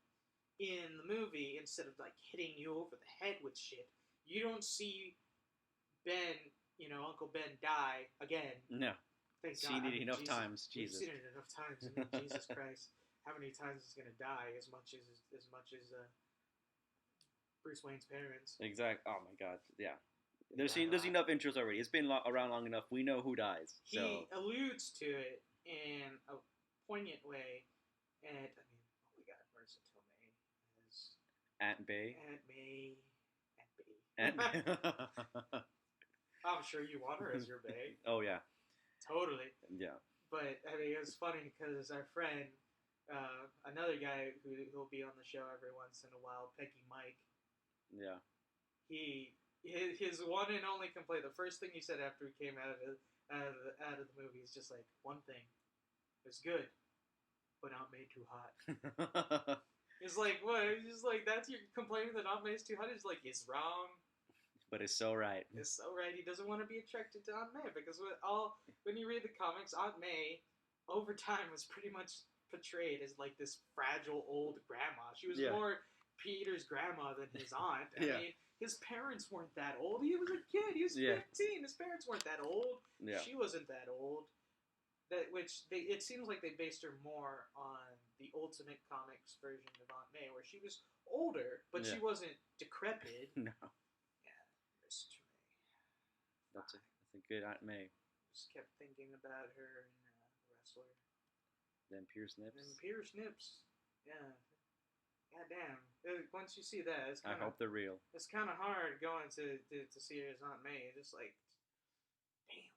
in the movie instead of like hitting you over the head with shit. You don't see Ben, Uncle Ben die again. No. Thank Seen God. it enough Jesus, times. we've Jesus. seen it enough times. I mean, Jesus Christ, how many times is gonna die? As much as Bruce Wayne's parents. Exact. Oh my God. Yeah. They die a There's lot. enough intros already. It's been around long enough. We know who dies. So. He alludes to it in a poignant way, and I mean, oh my God, Marissa Tomei as Aunt Bay. Aunt May. Aunt Bay. I'm sure you want her as your bae. Oh yeah. Totally. Yeah. But I mean, it was funny because our friend, another guy who'll be on the show every once in a while, Peggy Mike. Yeah. His one and only complaint. The first thing he said after he came out of the movie is just like one thing. It's good, but not made too hot. It's like what? He's just like that's your complaining that not made too hot. He's like it's wrong. But it's so right. It's so right. He doesn't want to be attracted to Aunt May because when you read the comics, Aunt May over time was pretty much portrayed as like this fragile old grandma. She was more Peter's grandma than his aunt. I mean, his parents weren't that old. He was a kid. He was 15. His parents weren't that old. Yeah. She wasn't that old. It seems like they based her more on the Ultimate Comics version of Aunt May, where she was older, but she wasn't decrepit. No. Yeah, Miss May. That's a good Aunt May. Just kept thinking about her and the wrestler. Then Pierce Nips. Yeah. God damn. Once you see that, it's I hope they're real. It's kind of hard going to see her as Aunt May. Just like, damn.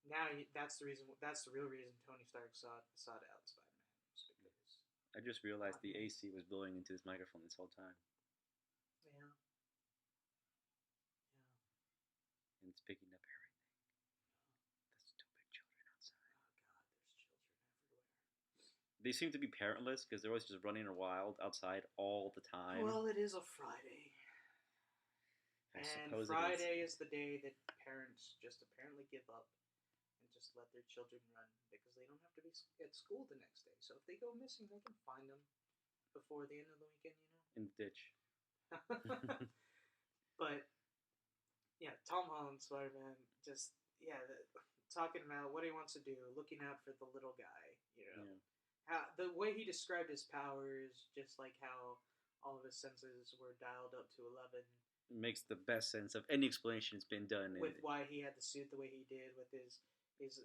Now that's the reason. That's the real reason Tony Stark sought out Spider-Man. Because I just realized the AC was blowing into this microphone this whole time. Yeah. And it's picking up everything. The stupid children outside. Oh God, there's children everywhere. They seem to be parentless because they're always just running wild outside all the time. Well, it is a Friday. And Friday is the day that parents just apparently give up and just let their children run because they don't have to be at school the next day. So if they go missing, they can find them before the end of the weekend, In the ditch. But, yeah, Tom Holland, Spider-Man, just, talking about what he wants to do, looking out for the little guy, Yeah. How the way he described his powers, just like how all of his senses were dialed up to 11. It makes the best sense of any explanation that's been done. With why he had the suit the way he did, with his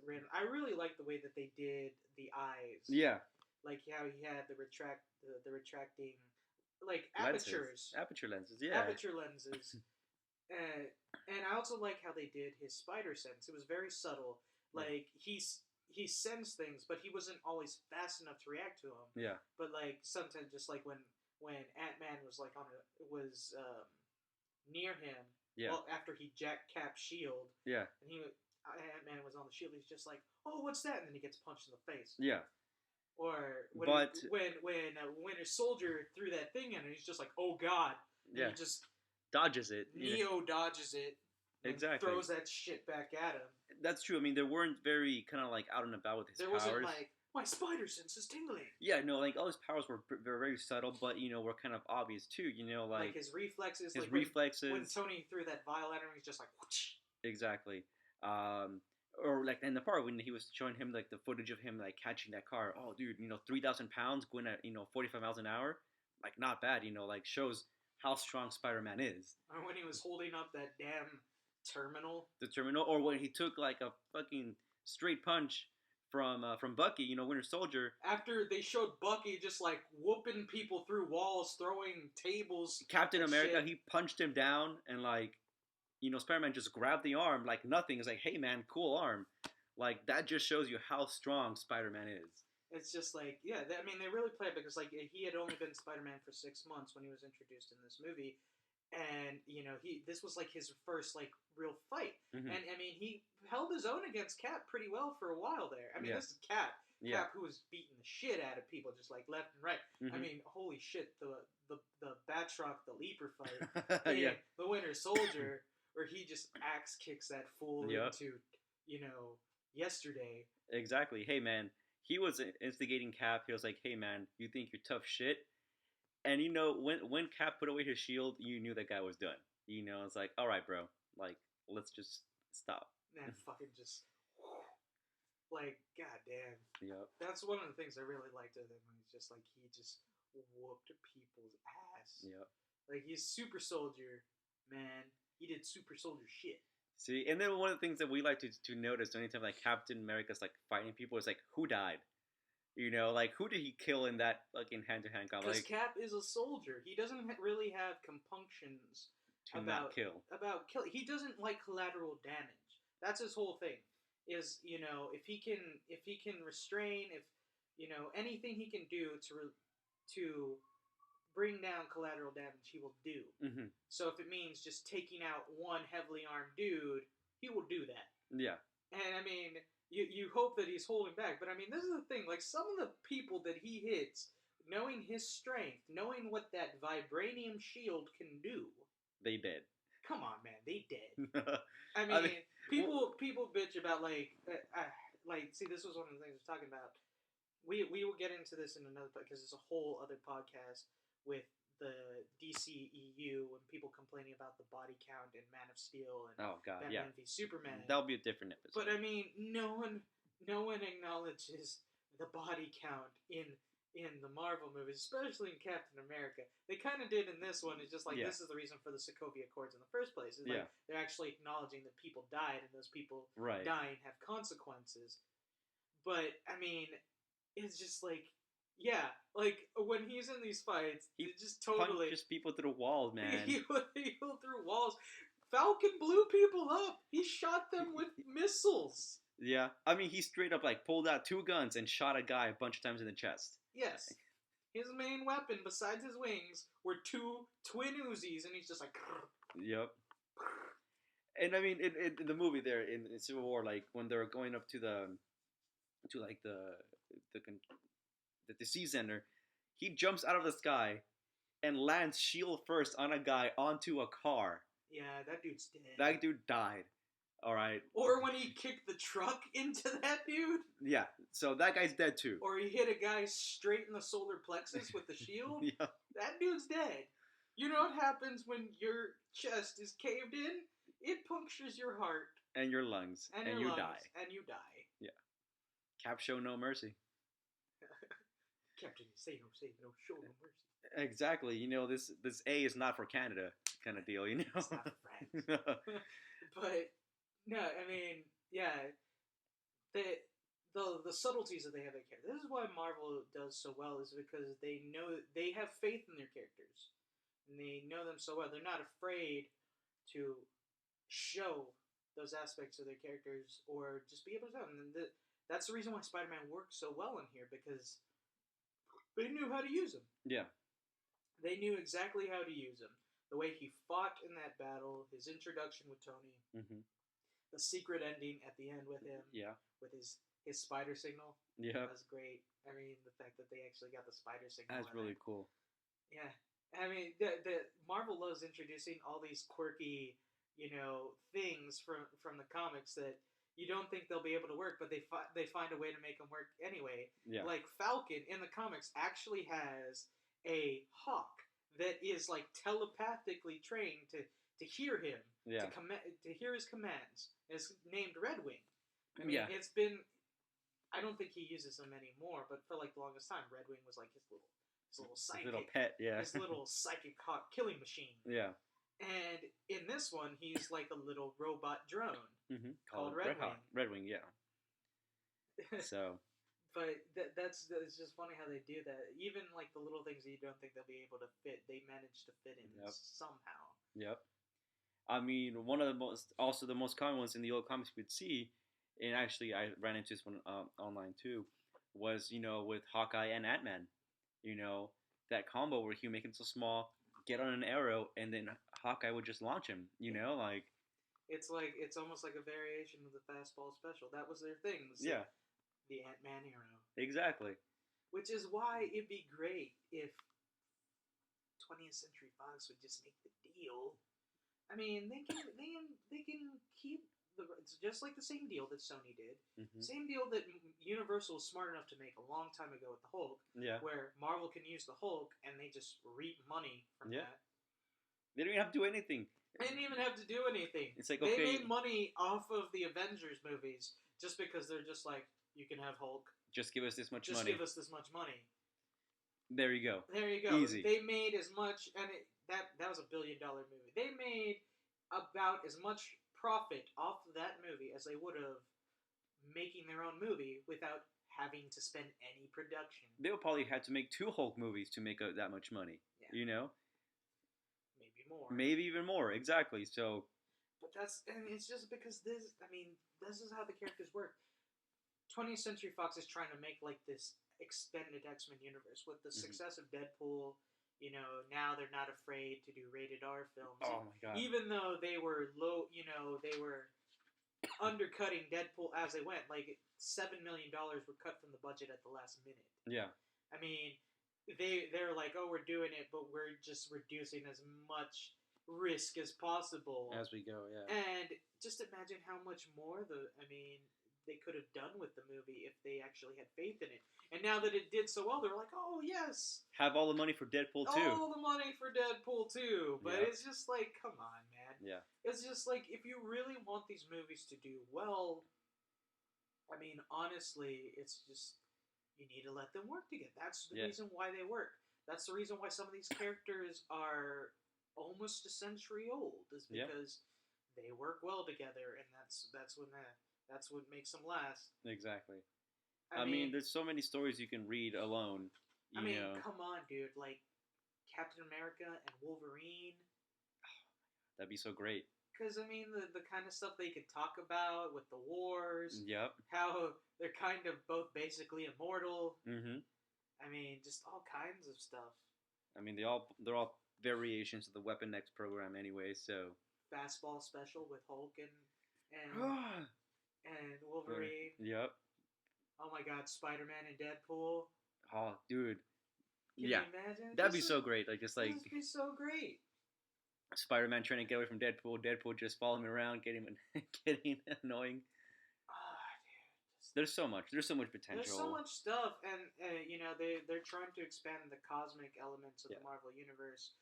random. I really like the way that they did the eyes. Yeah. Like how he had the retracting, like apertures. Aperture lenses, yeah. Aperture lenses. And I also like how they did his spider sense. It was very subtle. Like he sensed things, but he wasn't always fast enough to react to them. Yeah. But like sometimes, just like when Ant-Man was like near him. Yeah. Well, after he jacked Cap's shield. Yeah. And Ant-Man was on the shield. He's just like, oh, what's that? And then he gets punched in the face. Yeah. Or But when Winter Soldier threw that thing in, and he's just like, oh god, and yeah, he just dodges it. Neo dodges it and Exactly. throws that shit back at him. That's true. I mean, they weren't very kind of like out and about with his There powers. wasn't like my spider sense is tingling. Yeah, no, like all his powers were very subtle, but were kind of obvious too. Like his reflexes. His like reflexes. When Tony threw that vial at him, he's just like, whoosh. Exactly. Or like in the part when he was showing him like the footage of him like catching that car. Oh, dude, 3,000 pounds going at 45 miles an hour, like not bad. Like shows how strong Spider-Man is. Or when he was holding up that damn terminal. The terminal, or when he took like a fucking straight punch from Bucky, Winter Soldier. After they showed Bucky just like whooping people through walls, throwing tables. Captain America, shit. he punched him down, and like, Spider-Man just grabbed the arm like nothing. It's like, hey man, cool arm. Like that just shows you how strong Spider-Man is. It's just like, yeah, I mean, they really play it because like he had only been Spider-Man for 6 months when he was introduced in this movie, and this was like his first like real fight, and I mean he held his own against Cap pretty well for a while there. I mean, this is Cap, who was beating the shit out of people just like left and right. I mean, holy shit, the Batroc, the Leaper fight, in the Winter Soldier, where he just axe kicks that fool into yesterday. Exactly. Hey man, he was instigating Cap. He was like, hey man, you think you're tough shit? And when Cap put away his shield, you knew that guy was done. It's like, all right, bro, like let's just stop. And fucking just like, goddamn. Yep. That's one of the things I really liked of him. He's just like he just whooped people's ass. Yep. Like he's super soldier, man. He did super soldier shit. See, and then one of the things that we like to notice anytime like Captain America's like fighting people is like, who died? Like who did he kill in that fucking hand-to-hand combat? Because Cap is a soldier. He doesn't really have compunctions not kill. About kill. He doesn't like collateral damage. That's his whole thing. Is if he can restrain, if anything he can do to bring down collateral damage, he will do. Mm-hmm. So if it means just taking out one heavily armed dude, he will do that. Yeah. And I mean, you hope that he's holding back, but I mean, this is the thing. Like some of the people that he hits, knowing his strength, knowing what that vibranium shield can do, they dead. Come on, man, they dead. I mean, people bitch about like see, this was one of the things we're talking about. We will get into this in another because it's a whole other podcast with the DCEU when people complaining about the body count in Man of Steel and Batman v Superman. That'll be a different episode. But I mean, no one acknowledges the body count in the Marvel movies, especially in Captain America. They kind of did in this one. It's just like this is the reason for the Sokovia Accords in the first place. It's like they're actually acknowledging that people died and those people dying have consequences. But I mean, it's just like. Yeah, like when he's in these fights, he just totally punches people through walls, man. He through walls. Falcon blew people up. He shot them with missiles. Yeah, I mean, he straight up like pulled out 2 guns and shot a guy a bunch of times in the chest. Yes, his main weapon besides his wings were 2 twin Uzis, and he's just like. Yep. And I mean, in the movie there in Civil War, like when they're going up to the disease center, he jumps out of the sky and lands shield first on a guy onto a car. Yeah, that dude's dead. That dude died. All right. Or when he kicked the truck into that dude. Yeah, so that guy's dead too. Or he hit a guy straight in the solar plexus with the shield. Yeah. That dude's dead. You know what happens when your chest is caved in? It punctures your heart. And your lungs. And you die. And you die. Yeah. Cap show no mercy. Captain, say no, show no mercy. Exactly. This A is not for Canada kind of deal, It's not for France. But, no, I mean, yeah. The subtleties that they have in characters. This is why Marvel does so well, is because they know, they have faith in their characters. And they know them so well. They're not afraid to show those aspects of their characters or just be able to tell them. And that's the reason why Spider-Man works so well in here, because they knew how to use him. Yeah. They knew exactly how to use him. The way he fought in that battle, his introduction with Tony, the secret ending at the end with him, with his his spider signal. Yep. That's great. I mean, the fact that they actually got the spider signal That's in really there. cool. Yeah, I mean, the Marvel loves introducing all these quirky, things from the comics that you don't think they'll be able to work, but they find a way to make them work anyway. Yeah. Like Falcon in the comics actually has a hawk that is like telepathically trained to hear him, Yeah. to hear his commands. It's named Redwing. I mean, Yeah. it's been. I don't think he uses them anymore, but for like the longest time, Redwing was like his little His psychic, little pet, yeah. his little psychic hawk killing machine. Yeah. And in this one, he's like a little robot drone called Redwing. Redwing, yeah. So. But that's just funny how they do that. Even like the little things that you don't think they'll be able to fit, they manage to fit in somehow. Yep. I mean, one of the most common ones in the old comics we'd see, and actually I ran into this one online too, was with Hawkeye and Ant-Man. That combo where he would make him so small, get on an arrow, and then Hawkeye would just launch him. Like it's almost like a variation of the fastball special. That was their thing. Yeah. The Ant-Man arrow. Exactly. Which is why it'd be great if 20th Century Fox would just make the deal. I mean, they can keep it's just like the same deal that Sony did. Mm-hmm. Same deal that Universal was smart enough to make a long time ago with the Hulk. Yeah. Where Marvel can use the Hulk and they just reap money from that. They don't even have to do anything. They didn't even have to do anything. It's like, they okay, made money off of the Avengers movies just because they're just like, you can have Hulk. Just give us this much money. Just give us this much money. There you go. There you go. Easy. They made as much, and that was $1 billion movie. They made about as much profit off of that movie as they would have making their own movie without having to spend any production. They would probably have to make 2 Hulk movies to make that much money. Yeah. Maybe more. Maybe even more. Exactly. So. But it's just because this is how the characters work. 20th Century Fox is trying to make like this extended X-Men universe with the success of Deadpool. Now they're not afraid to do rated R films. Oh my god! Even though they were low, they were undercutting Deadpool as they went. Like $7 million were cut from the budget at the last minute. Yeah. I mean, they're like, oh, we're doing it, but we're just reducing as much risk as possible as we go. Yeah. And just imagine how much more they could have done with the movie if they actually had faith in it. And now that it did so well, they're like, oh, yes. Have all the money for Deadpool 2. All the money for Deadpool 2. But it's just like, come on, man. Yeah. It's just like, if you really want these movies to do well, I mean, honestly, it's just, you need to let them work together. That's the reason why they work. That's the reason why some of these characters are almost a century old, is because they work well together, and that's what makes them last. Exactly. I mean, there's so many stories you can read alone. I mean, come on, dude. Like, Captain America and Wolverine. That'd be so great. Because, I mean, the kind of stuff they could talk about with the wars. Yep. How they're kind of both basically immortal. Mm-hmm. I mean, just all kinds of stuff. I mean, they're all variations of the Weapon X program anyway, so... Fastball special with Hulk and Wolverine. Yep. Oh my god, Spider-Man and Deadpool. Oh, dude. Can you imagine? That'd be so great. Like, just like... That'd be so great. Spider-Man trying to get away from Deadpool. Deadpool just following him around, getting annoying. Dude. There's so much. There's so much potential. There's so much stuff, and they're trying to expand the cosmic elements of the Marvel universe,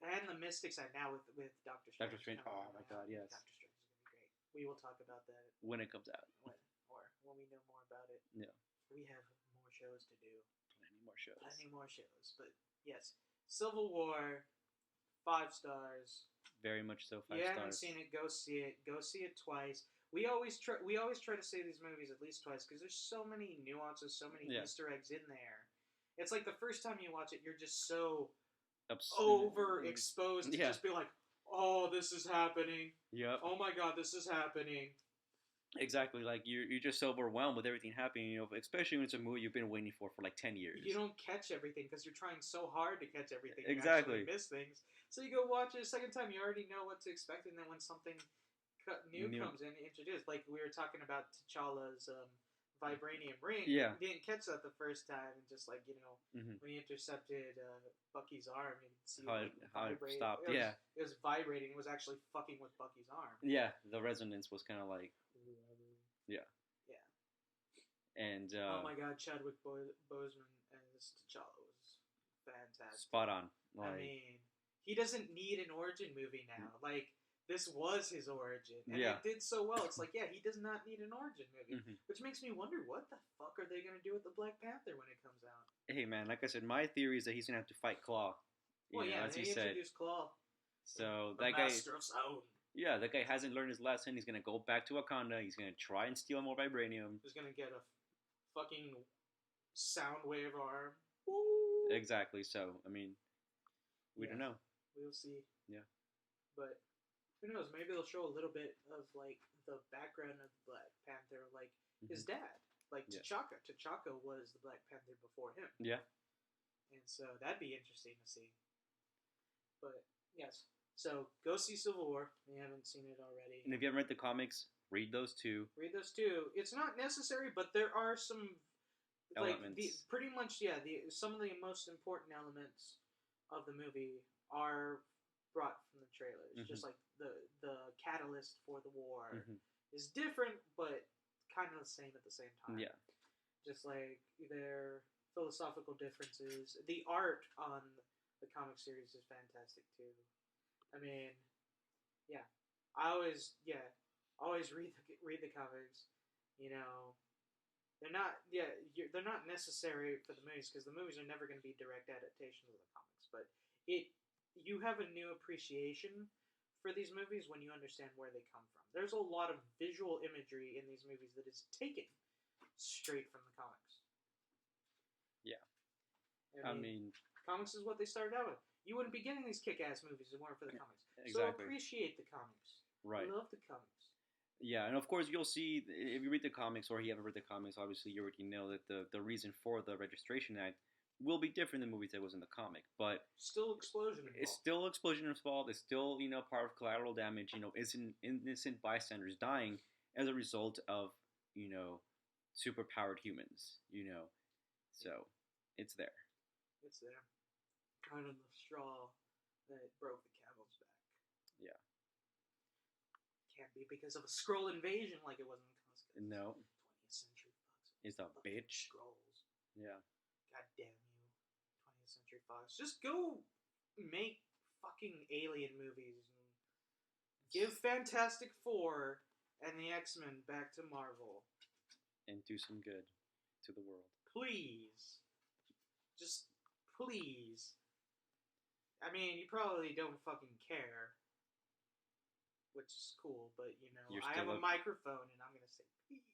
and the mystic side now with Doctor Strange. Doctor Strange. Oh my god, yes. Doctor Strange is gonna be great. We will talk about that when it comes out. When we know more about it. Yeah. We have more shows to do. Plenty more shows. But yes, Civil War, 5 stars. Very much so. 5 stars. You haven't seen it? Go see it. Go see it twice. We always try to say these movies at least twice because there's so many nuances, so many Easter eggs in there. It's like the first time you watch it, you're just so overexposed to just be like, oh, this is happening. Yep. Oh my god, this is happening. Exactly. Like you're just so overwhelmed with everything happening. Especially when it's a movie you've been waiting for like 10 years. You don't catch everything because you're trying so hard to catch everything. Exactly. You actually miss things. So you go watch it a second time. You already know what to expect, and then when something new comes in, introduced, like we were talking about T'Challa's vibranium ring. Yeah. He didn't catch that the first time, and just like Mm-hmm. when he intercepted Bucky's arm, you could see How it vibrate. stopped. It was vibrating. It was actually fucking with Bucky's arm. Yeah, the resonance was kind of like yeah. Yeah. And oh my god, Chadwick Boseman as T'Challa was fantastic. spot on. I mean, he doesn't need an origin movie now. Like, this was his origin, and it did so well. It's like, he does not need an origin movie, which makes me wonder what the fuck are they gonna do with the Black Panther when it comes out. Hey man, like I said, my theory is that he's gonna have to fight Claw. As he said. Introduced Claw. So the that guy, master of sound. Yeah, that guy hasn't learned his lesson. He's gonna go back to Wakanda. He's gonna try and steal more vibranium. He's gonna get a fucking sound wave arm. Woo! Exactly. So I mean, we don't know. We'll see. Yeah. But who knows? Maybe they'll show a little bit of like the background of the Black Panther, like his dad, like T'Chaka. T'Chaka was the Black Panther before him. Yeah. And so that'd be interesting to see. But yes, so go see Civil War. If you haven't seen it already. And if you haven't read the comics, read those too. Read those too. It's not necessary, but there are some elements. Pretty much, some of the most important elements of the movie are brought from the trailers. Just like the catalyst for the war is different, but kind of the same at the same time. Yeah. Just like their philosophical differences. The art on the comic series is fantastic too. I mean, I always read the comics. They're not they're not necessary for the movies because the movies are never going to be direct adaptations of the comics. But you have a new appreciation for these movies when you understand where they come from. There's a lot of visual imagery in these movies that is taken straight from the comics. Yeah. I mean, comics is what they started out with. You wouldn't be getting these kick-ass movies if it weren't for the comics. Exactly. So appreciate the comics. Right. Love the comics. Yeah, and of course you'll see, if you read the comics, or you haven't read the comics, obviously you already know that the reason for the Registration Act will be different than movies that was in the comic, but still explosion involved. It's still explosion involved. It's still, part of collateral damage. Innocent bystanders dying as a result of, superpowered humans. So it's there. It's there. Kind of the straw that broke the camel's back. Yeah. Can't be because of a Skrull invasion like it was in the comics. No. 20th century Fox. It's a bitch. Skrulls. Yeah. God damn you, 20th century Fox. Just go make fucking alien movies and give Fantastic Four and the X-Men back to Marvel. And do some good to the world. Please. Just please. I mean, you probably don't fucking care. Which is cool, but I have a microphone and I'm gonna say please.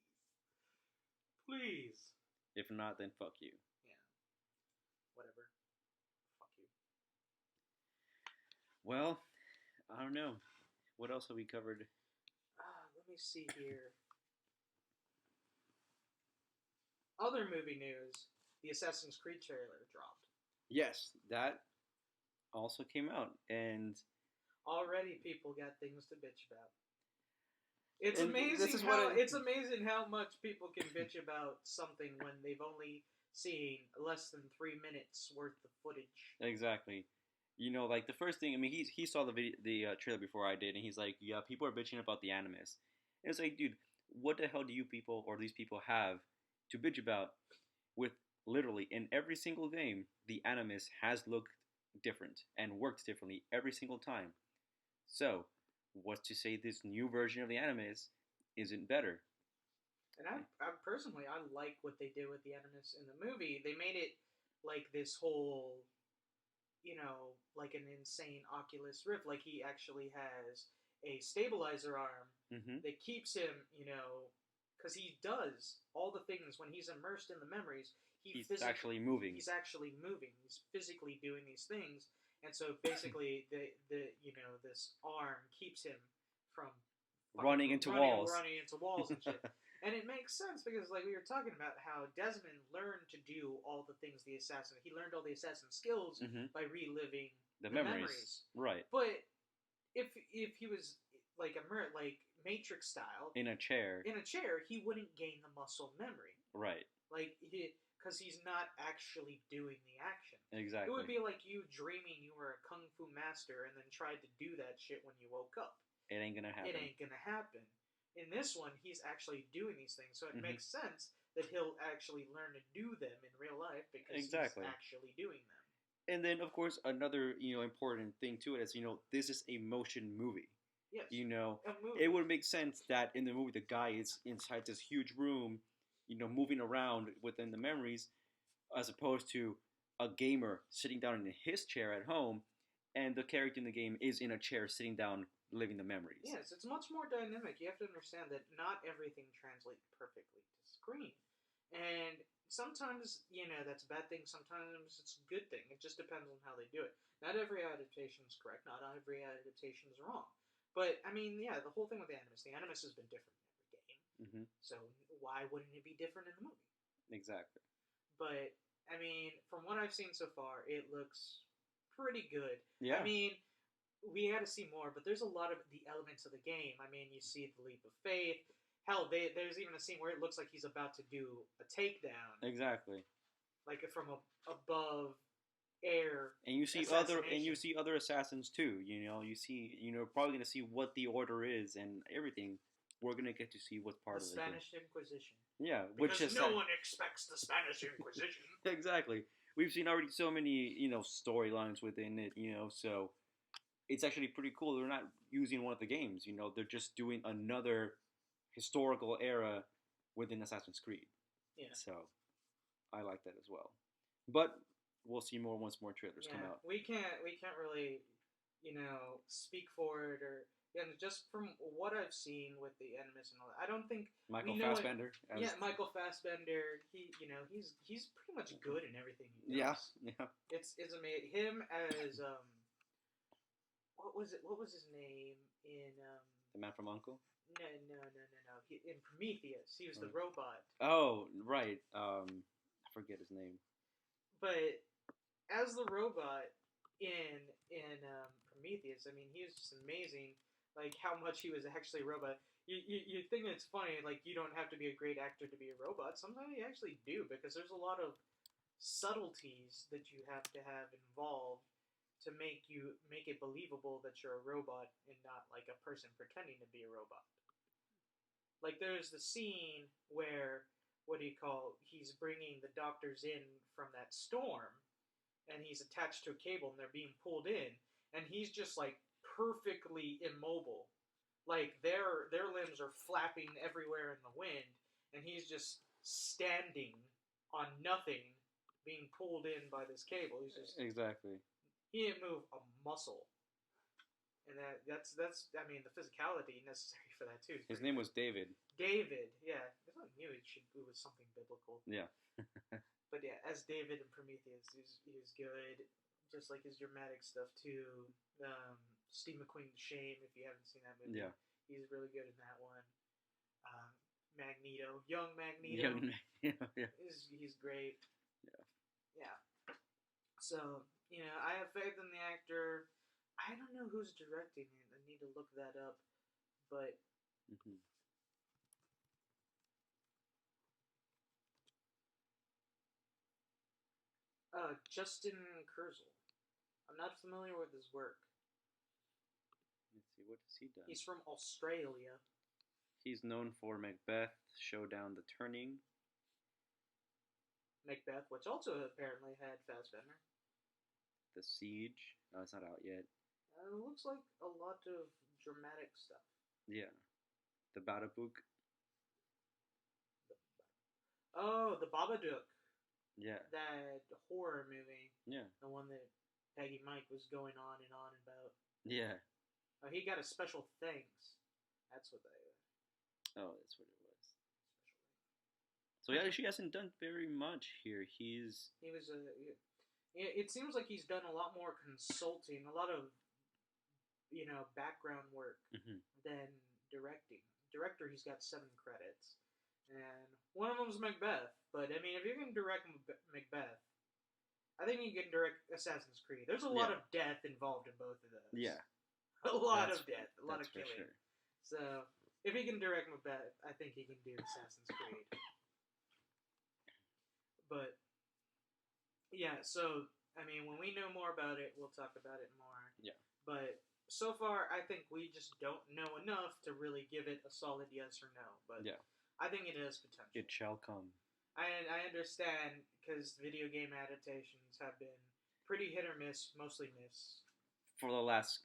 Please. If not, then fuck you. Yeah. Whatever. Fuck you. Well, I don't know. What else have we covered? Let me see here. Other movie news. The Assassin's Creed trailer dropped. Yes, that also came out, and already people got things to bitch about. It's amazing how much people can bitch about something when they've only seen less than 3 minutes worth of footage. Exactly. Like the first thing, I mean, he saw the trailer before I did, and he's like, yeah, people are bitching about the Animus. And it's like, dude, what the hell do you people, or these people, have to bitch about? With literally in every single game, the Animus has looked different and worked differently every single time. So, what's to say this new version of the Animus isn't better? And I personally, I like what they did with the Animus in the movie. They made it like this whole, like an insane Oculus Rift. Like he actually has a stabilizer arm that keeps him, because he does all the things when he's immersed in the memories. He's actually moving. He's actually moving. He's physically doing these things. And so basically, this arm keeps him from running into walls and shit. And it makes sense because, like we were talking about, how Desmond learned to do all the things the assassin. He learned all the assassin skills by reliving the memories. Right. But if he was like Matrix style in a chair. in a chair, he wouldn't gain the muscle memory. Right. Because he's not actually doing the action. Exactly. It would be like you dreaming you were a kung fu master and then tried to do that shit when you woke up. It ain't gonna happen. It ain't gonna happen. In this one, he's actually doing these things, so it makes sense that he'll actually learn to do them in real life because he's actually doing them. And then, of course, another important thing to it is this is a motion movie. Yes. It would make sense that in the movie the guy is inside this huge room, moving around within the memories, as opposed to a gamer sitting down in his chair at home, and the character in the game is in a chair sitting down living the memories. Yes, it's much more dynamic. You have to understand that not everything translates perfectly to screen. And sometimes, that's a bad thing. Sometimes it's a good thing. It just depends on how they do it. Not every adaptation is correct. Not every adaptation is wrong. But, the whole thing with the Animus has been different in every game. Mm-hmm. So why wouldn't it be different in the movie? Exactly. But, from what I've seen so far, it looks pretty good. Yeah. We got to see more, but there's a lot of the elements of the game. You see the leap of faith. Hell, there's even a scene where it looks like he's about to do a takedown. Exactly. Like from above air. And you see other assassins too. You see probably gonna see what the order is and everything. We're gonna get to see what's part of the Spanish Inquisition. Yeah, because no one expects the Spanish Inquisition. Exactly. We've seen already so many storylines within it. So it's actually pretty cool. They're not using one of the games. They're just doing another historical era within Assassin's Creed. Yeah. So I like that as well. But we'll see more once more trailers come out. We can't really, speak for it or just from what I've seen with the Animus and all that. I don't think Michael Fassbender. Michael Fassbender. He's pretty much good in everything he does. Yeah. It's amazing. Him as what was his name in The Man from U.N.C.L.E.? No. In Prometheus, he was the robot. Oh, right. I forget his name. But as the robot in Prometheus, he was just amazing. Like how much he was actually a robot. You think it's funny, like you don't have to be a great actor to be a robot. Sometimes you actually do, because there's a lot of subtleties that you have to have involved to make it believable that you're a robot and not like a person pretending to be a robot. Like there's the scene where he's bringing the doctors in from that storm, and he's attached to a cable and they're being pulled in, and he's just like perfectly immobile. Like their limbs are flapping everywhere in the wind, and he's just standing on nothing, being pulled in by this cable. He's just exactly. He didn't move a muscle, and that's the physicality necessary for that too. His name was David. David, yeah. I thought I knew it was something biblical. Yeah. But yeah, as David in Prometheus, he was good. Just like his dramatic stuff too. Steve McQueen, Shame, if you haven't seen that movie. Yeah. He's really good in that one. Magneto, young Magneto. Yeah. He's great. Yeah. Yeah. So, I have faith in the actor. I don't know who's directing it. I need to look that up. But Justin Kurzel. I'm not familiar with his work. Let's see, what has he done? He's from Australia. He's known for Macbeth, Showdown, The Turning. Macbeth, which also apparently had Fassbender. The Siege. No, it's not out yet. It looks like a lot of dramatic stuff. Yeah. The Babadook. Oh, the Babadook. Yeah. That horror movie. Yeah. The one that Peggy Mike was going on and on about. Yeah. Oh, he got a special thanks. That's what they... Oh, that's what it was. So yeah, she hasn't done very much here. He was it seems like he's done a lot more consulting, a lot of, background work than directing. Director, he's got 7 credits. And one of them's Macbeth. But, if you're going to direct Macbeth, I think you can direct Assassin's Creed. There's a lot of death involved in both of those. Yeah. A lot of death. A lot of killing. Sure. So if he can direct Macbeth, I think he can do Assassin's Creed. But yeah, so I mean, when we know more about it, we'll talk about it more. Yeah. But so far, I think we just don't know enough to really give it a solid yes or no. But Yeah. I think it has potential. It shall come. I understand because video game adaptations have been pretty hit or miss, mostly miss. For the last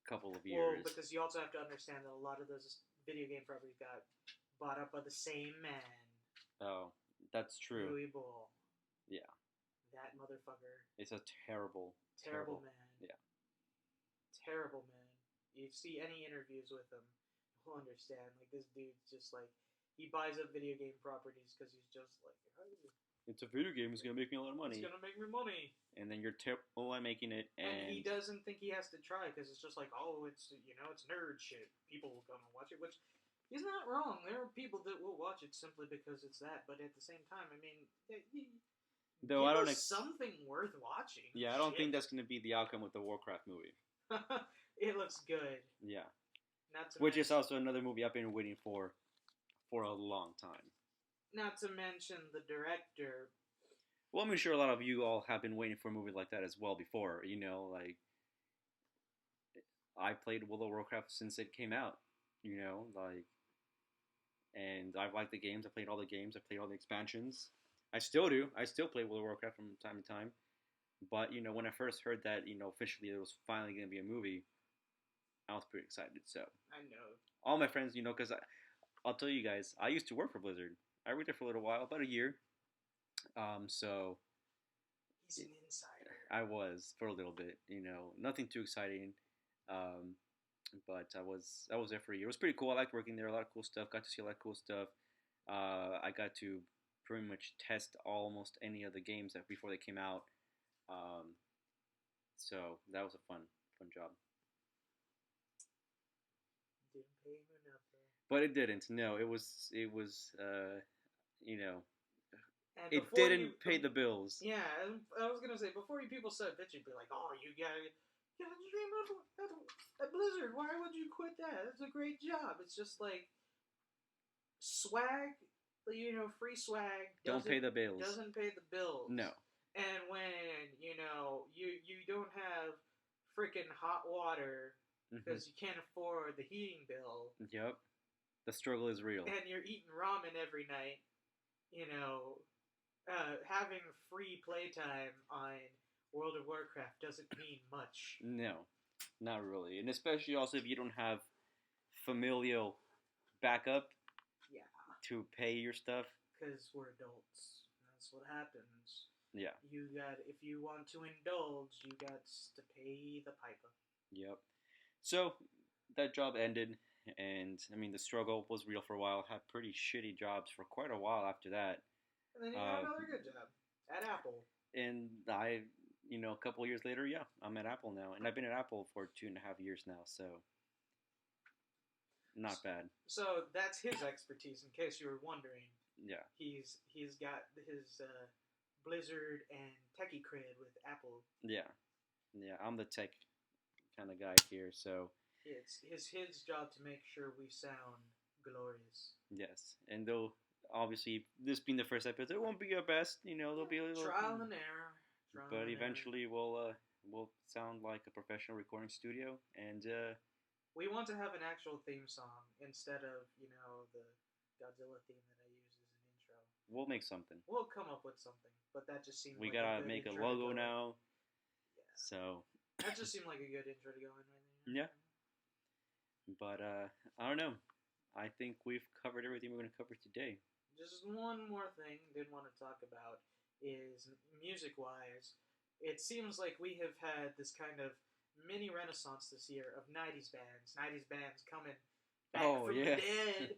couple of years. Well, because you also have to understand that a lot of those video game properties got bought up by the same man. Oh, that's true. Louis Ball. Yeah. That motherfucker. It's a terrible man. Yeah. Terrible man. You see any interviews with him, you'll understand. Like, this dude's just like, he buys up video game properties because he's just like, it's a video game. It's gonna make me a lot of money. It's gonna make me money. And then you're terrible at making it, and he doesn't think he has to try because it's just like, oh, it's it's nerd shit. People will come and watch it, which he's not wrong. There are people that will watch it simply because it's that. But at the same time, I mean, though I don't something worth watching. Yeah, I don't think that's gonna be the outcome with the Warcraft movie. It looks good. Yeah. Which is also another movie I've been waiting for a long time. Not to mention the director. Well, I'm sure a lot of you all have been waiting for a movie like that as well before. You know, like, I played World of Warcraft since it came out. You know, like, and I've liked the games. I played all the games. I played all the expansions. I still do. I still play World of Warcraft from time to time. But, you know, when I first heard that, officially it was finally going to be a movie, I was pretty excited. So I know. All my friends, because I'll tell you guys, I used to work for Blizzard. I worked there for a little while, about a year. So he's an insider. I was for a little bit, nothing too exciting. But I was there for a year. It was pretty cool. I liked working there. A lot of cool stuff. Got to see a lot of cool stuff. I got to pretty much test almost any of the games that before they came out. So that was a fun job. Didn't pay him enough, though. But it didn't. No, it was it didn't pay the bills. Yeah, I was gonna say before you people said bitch, you'd be like, oh, you gotta dream at Blizzard. Why would you quit that? That's a great job. It's just like swag, free swag. Don't pay the bills. Doesn't pay the bills. No. And when you don't have freaking hot water because you can't afford the heating bill. Yep. The struggle is real. And you're eating ramen every night. Having free playtime on World of Warcraft doesn't mean much. No, not really. And especially also if you don't have familial backup to pay your stuff. Because we're adults. That's what happens. Yeah. If you want to indulge, you got to pay the piper. Yep. So that job ended, and I mean the struggle was real for a while. I had pretty shitty jobs for quite a while after that. And then you got another good job at Apple. And a couple of years later, I'm at Apple now, and I've been at Apple for 2.5 years now, so not bad. So that's his expertise, in case you were wondering. Yeah. He's got his Blizzard and techie cred with Apple. Yeah, I'm the tech kind of guy here, so it's his job to make sure we sound glorious. Yes, and though obviously this being the first episode, it won't be our best. There'll be a little trial and error. But eventually, we'll sound like a professional recording studio, and we want to have an actual theme song instead of the Godzilla theme that I use as an intro. We'll make something. We'll come up with something, but that just seemed. We gotta make a logo now. Yeah. So. That just seemed like a good intro to go in right there. Yeah. But I don't know. I think we've covered everything we're going to cover today. Just one more thing I did want to talk about is music-wise. It seems like we have had this kind of mini renaissance this year of 90s bands. 90s bands coming back from the dead.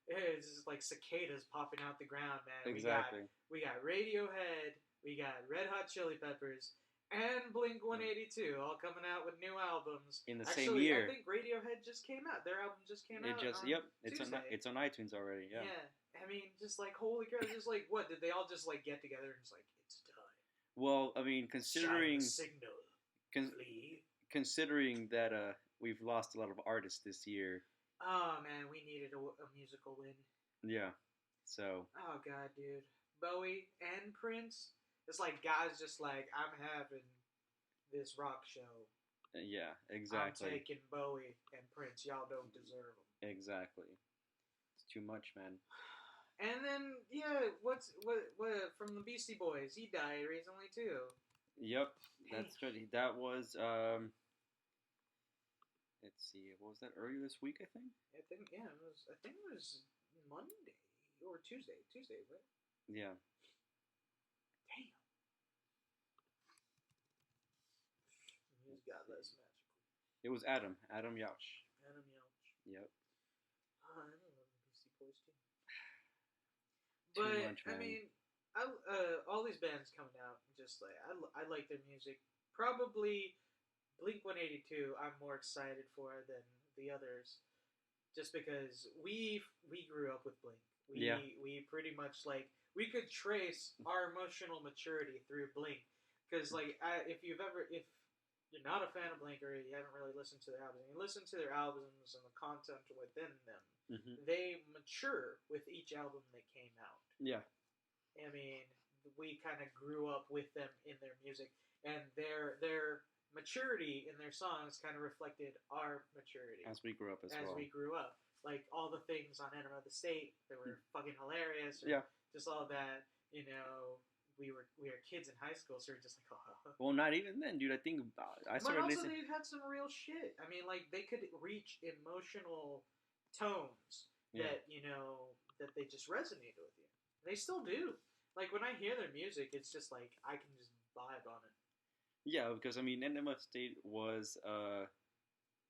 It's just like cicadas popping out the ground, man. Exactly. We got Radiohead, we got Red Hot Chili Peppers, and Blink-182 all coming out with new albums. In the same year. I think Radiohead just came out. Their album just came out. It's on iTunes already. Yeah. Yeah. I mean, just like, holy crap, just like, what, did they all just like get together and just like, it's time? Well, I mean, considering signal, considering that we've lost a lot of artists this year. Oh man, we needed a musical win. Yeah. So Oh god, dude. Bowie and Prince. It's like guys just like I'm having this rock show. yeah, I'm exactly, taking Bowie and Prince. Y'all don't deserve them. exactly. It's too much, man. And then yeah, what from the Beastie Boys? He died recently too. Yep, Damn. that's good. That was let's see, what was that earlier this week? I think. I think yeah, it was. I think it was Monday or Tuesday. Tuesday, right? Yeah, Damn. He's let's got see. less magical. It was Adam Yauch. Adam Yelch. Yep, Oh, I don't know the Beastie Boys too. too But much, I man. mean, all these bands coming out, just like I like their music. Probably Blink 182. I'm more excited for than the others, just because we grew up with Blink. Yeah, We pretty much like we could trace our emotional maturity through Blink, because like if you're not a fan of Blink or you haven't really listened to their albums, you listen to their albums and the content within them, hmm they mature with each album that came out. yeah. I mean, we kind of grew up with them in their music, and their maturity in their songs kind of reflected our maturity As we grew up as as well. we grew up. Like all the things on Enema of the State that were fucking hilarious, or Yeah. just all that. You know, we were kids in high school, so we're just like, oh. Well, not even then, dude. I think I But started also, listening. they've had some real shit. I mean, like they could reach emotional tones Yeah, that that they just resonate with you. They still do. Like when I hear their music, it's just like I can just vibe on it. yeah. Because I mean, Enema State was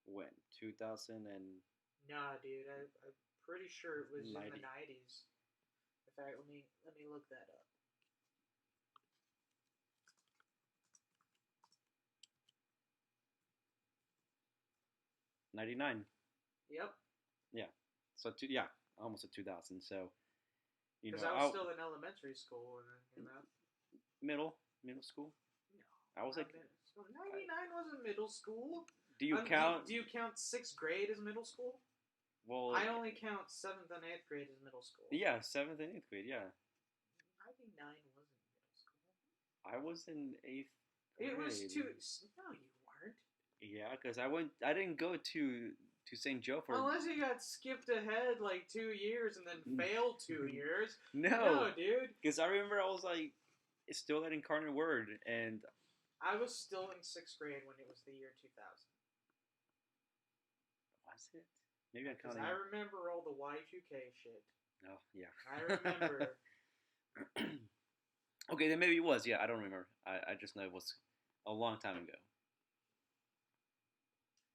when 2090. Nah, dude, I'm pretty sure it was in the '90s. In fact, let me look that up. 99. Yep, Yeah. So yeah, almost a 2000. So because I was still in elementary school when it came out. middle school. No, I was not like, middle school. '99 wasn't middle school. do you count? Do you count sixth grade as middle school? Well, I only count seventh and eighth grade as middle school. yeah, seventh and eighth grade. Yeah, '99 wasn't middle school. I was in eighth grade. It was two. No, you weren't. Yeah, because I didn't go to St. Joe for. Unless you got skipped ahead like 2 years and then failed 2 years. No, Dude. because I remember I was like still at Incarnate Word, and I was still in sixth grade when it was the year 2000. was it? Maybe I'm Because counting. I remember all the Y2K shit. Oh yeah. I remember. Okay, then maybe it was. Yeah, I don't remember. I just know it was a long time ago.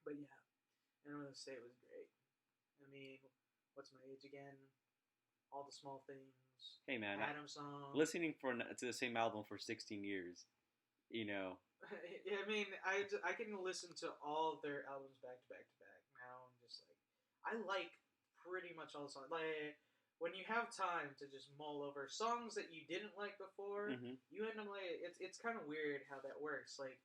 But yeah, Enema of the State was great. I mean, what's my age again? All the Small Things. Hey man, Adam song. listening to the same album for 16 years, you know. I mean, I can listen to all of their albums back to back to back now. I'm just like, I like pretty much all the songs. Like when you have time to just mull over songs that you didn't like before, Mm-hmm. you end up like it's kind of weird how that works. Like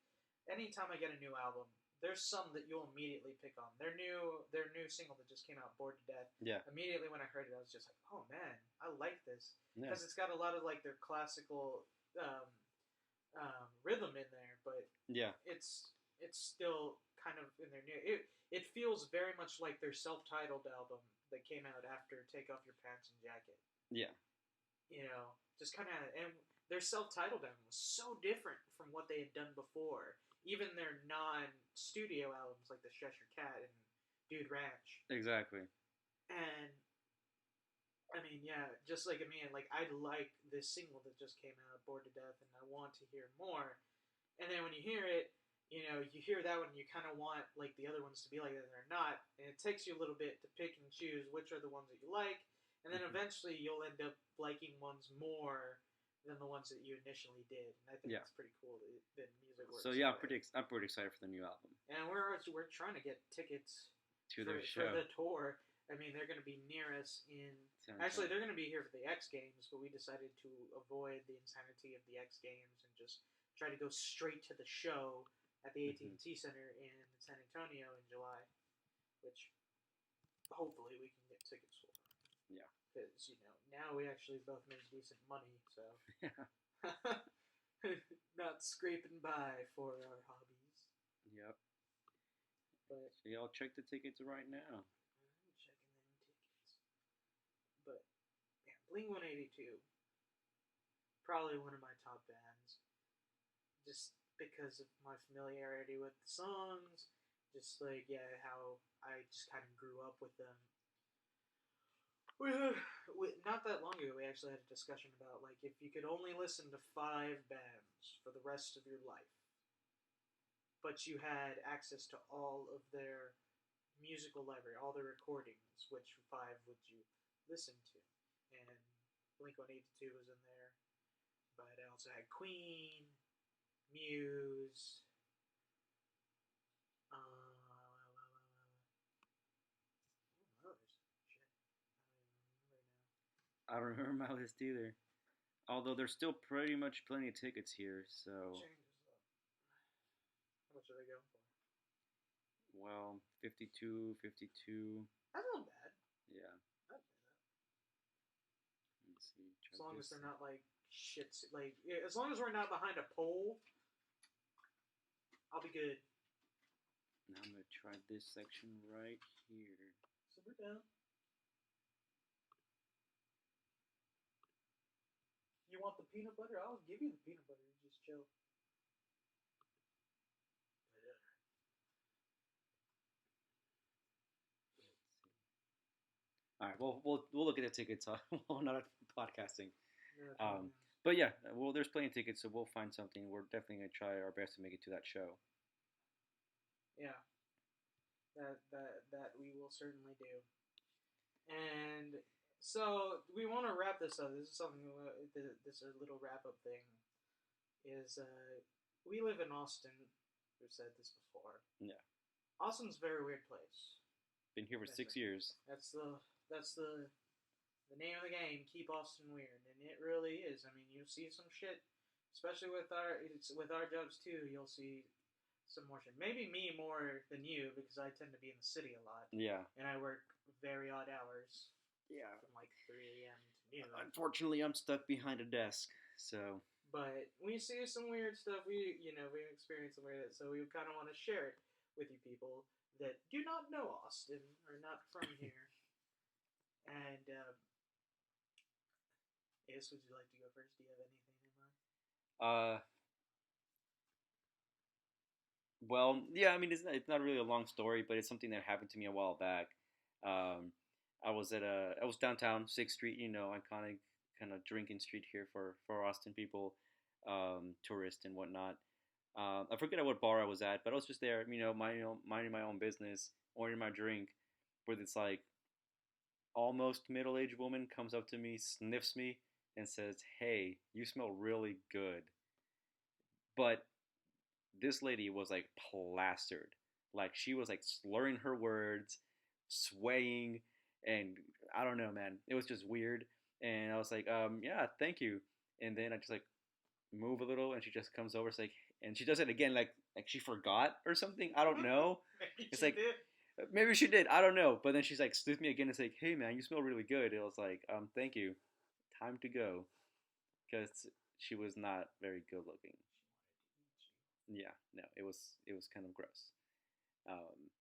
anytime I get a new album, there's some that you'll immediately pick on. Their new single that just came out, "Bored to Death." Yeah. Immediately when I heard it, I was just like, oh man, I like this Yeah. because it's got a lot of like their classical rhythm in there, but Yeah. it's still kind of in their new. It feels very much like their self-titled album that came out after "Take Off Your Pants and Jacket." Yeah. Just kind of, and their self-titled album was so different from what they had done before. Even their non-studio albums like the Cheshire Cat and Dude Ranch. Exactly. And I mean, yeah, just like like I like this single that just came out, "Bored to Death," and I want to hear more. And then when you hear it, you hear that one, and you kind of want like the other ones to be like that, and they're not. And it takes you a little bit to pick and choose which are the ones that you like, and then eventually you'll end up liking ones more than the ones that you initially did. And I think that's pretty cool that music works. So yeah, I'm pretty excited for the new album. And we're trying to get tickets to their show. For the tour. I mean, they're going to be near us in. Actually, they're going to be here for the X Games, but we decided to avoid the insanity of the X Games and just try to go straight to the show at the Hmm. AT&T Center in San Antonio in July, which hopefully we can get tickets for. Yeah. Because now we actually both make decent money, so Yeah. not scraping by for our hobbies. Yep. But So y'all check the tickets right now. I'm checking them tickets. But yeah, Blink 182, probably one of my top bands, just because of my familiarity with the songs, just like how I just kind of grew up with them. Not that long ago, we actually had a discussion about like if you could only listen to 5 bands for the rest of your life, but you had access to all of their musical library, all their recordings, which 5 would you listen to? And Blink 182 was in there, but I also had Queen, Muse, others. Shit, I don't remember my list either. Although there's still pretty much plenty of tickets here, so Changes up. How much are they going for? well, 52, 52. That's not bad. Yeah. I'd say that. Let's see. As Try long as this. they're not like shits. Like as long as we're not behind a pole, I'll be good. Now I'm gonna try this section right here. Simmer down. You want the peanut butter? I'll give you the peanut butter. Just chill. All right, we'll look at the tickets while not podcasting. Yeah, Um, but yeah, well, there's plenty of tickets, so we'll find something. We're definitely gonna try our best to make it to that show. yeah, that we will certainly do. And so we want to wrap this up. This is something. This is a little wrap up thing. Is we live in Austin. We've said this before. Yeah, Austin's a very weird place. been here for 6 years. That's the name of the game. Keep Austin weird, and it really is. I mean, you'll see some shit, especially with our jobs too. You'll see some more shit. Maybe me more than you because I tend to be in the city a lot, Yeah, and I work very odd hours yeah. from like 3 a.m. to noon. Unfortunately, I'm stuck behind a desk, so But we see some weird stuff. We experience some weird. So we kind of want to share it with you people that do not know Austin or not from here. And Ace, would you like to go first? Do you have anything in mind? uh, well, yeah. I mean, it's not really a long story, but it's something that happened to me a while back. Um, I was downtown Sixth Street, iconic kind of drinking street here for Austin people, tourists and whatnot. I forget at what bar I was at, but I was just there, minding my own business, ordering my drink, where this like almost middle aged woman comes up to me, sniffs me, and says, "Hey, you smell really good." But this lady was like plastered, like she was like slurring her words, swaying, and I don't know, man. It was just weird, and I was like, yeah, thank you. And then I just like move a little, and she just comes over, it's like, and she does it again, like she forgot or something. I don't know. Maybe It's she like did. maybe she did. I don't know. But then she's like sniffed me again. It's like, hey man, you smell really good. It was like, thank you. Time to go, because she was not very good looking. Yeah, no, it was kind of gross. Um,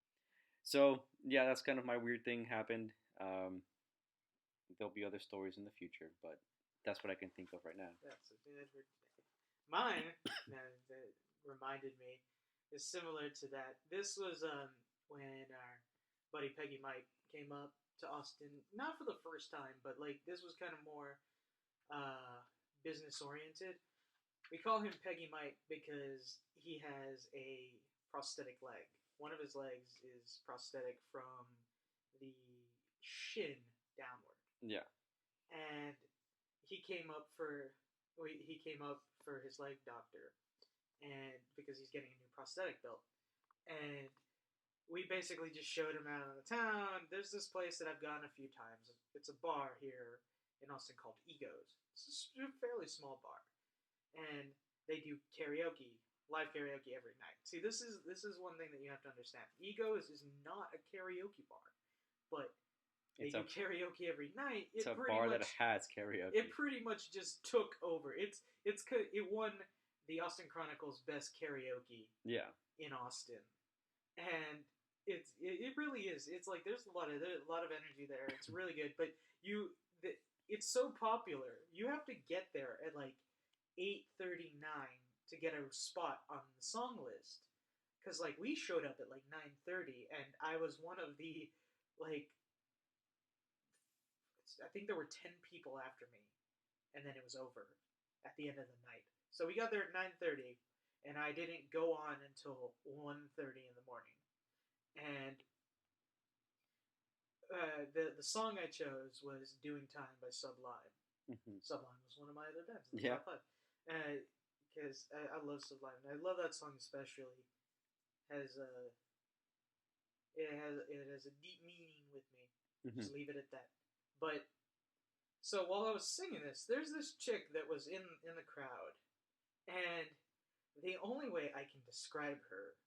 so yeah, that's kind of my weird thing happened. Um, there'll be other stories in the future, but that's what I can think of right now. That's a good. Mine that reminded me is similar to that. This was when our buddy Peggy Mike came up to Austin, not for the first time, but like this was kind of more uh, business oriented. We call him Peggy Mike because he has a prosthetic leg. One of his legs is prosthetic from the shin downward, Yeah, and he came up for he came up for his leg doctor, and because he's getting a new prosthetic built, and we basically just showed him out of the town. There's this place that I've gone a few times. It's a bar here in Austin called Egos. It's a fairly small bar, and they do karaoke live karaoke every night. See, this is one thing that you have to understand. Ego's is not a karaoke bar, but they It's do a karaoke every night. it's a bar that has karaoke. It pretty much just took over. It won the Austin Chronicles best karaoke Yeah. in Austin, and it really is. It's like there's a lot of energy there. It's really good, but you the, it's so popular. You have to get there at like 8:39 to get a spot on the song list. Cause like we showed up at like 9:30, and I was one of the like I think there were 10 people after me, and then it was over at the end of the night. So we got there at 9:30, and I didn't go on until 1:30 in the morning. And the song I chose was "Doing Time" by Sublime. Mm-hmm. Sublime was one of my other bands. Yeah. Because I love Sublime. And I love that song especially. Has it has a deep meaning with me. Mm-hmm. Just leave it at that. But so while I was singing this, there's this chick that was in the crowd, and the only way I can describe her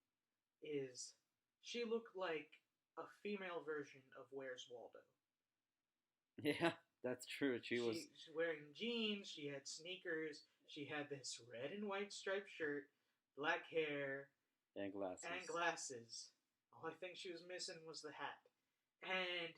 is she looked like a female version of Where's Waldo. Yeah, that's true. She was wearing jeans, she had sneakers, she had this red and white striped shirt, black hair, and glasses. The only thing she was missing was the hat. And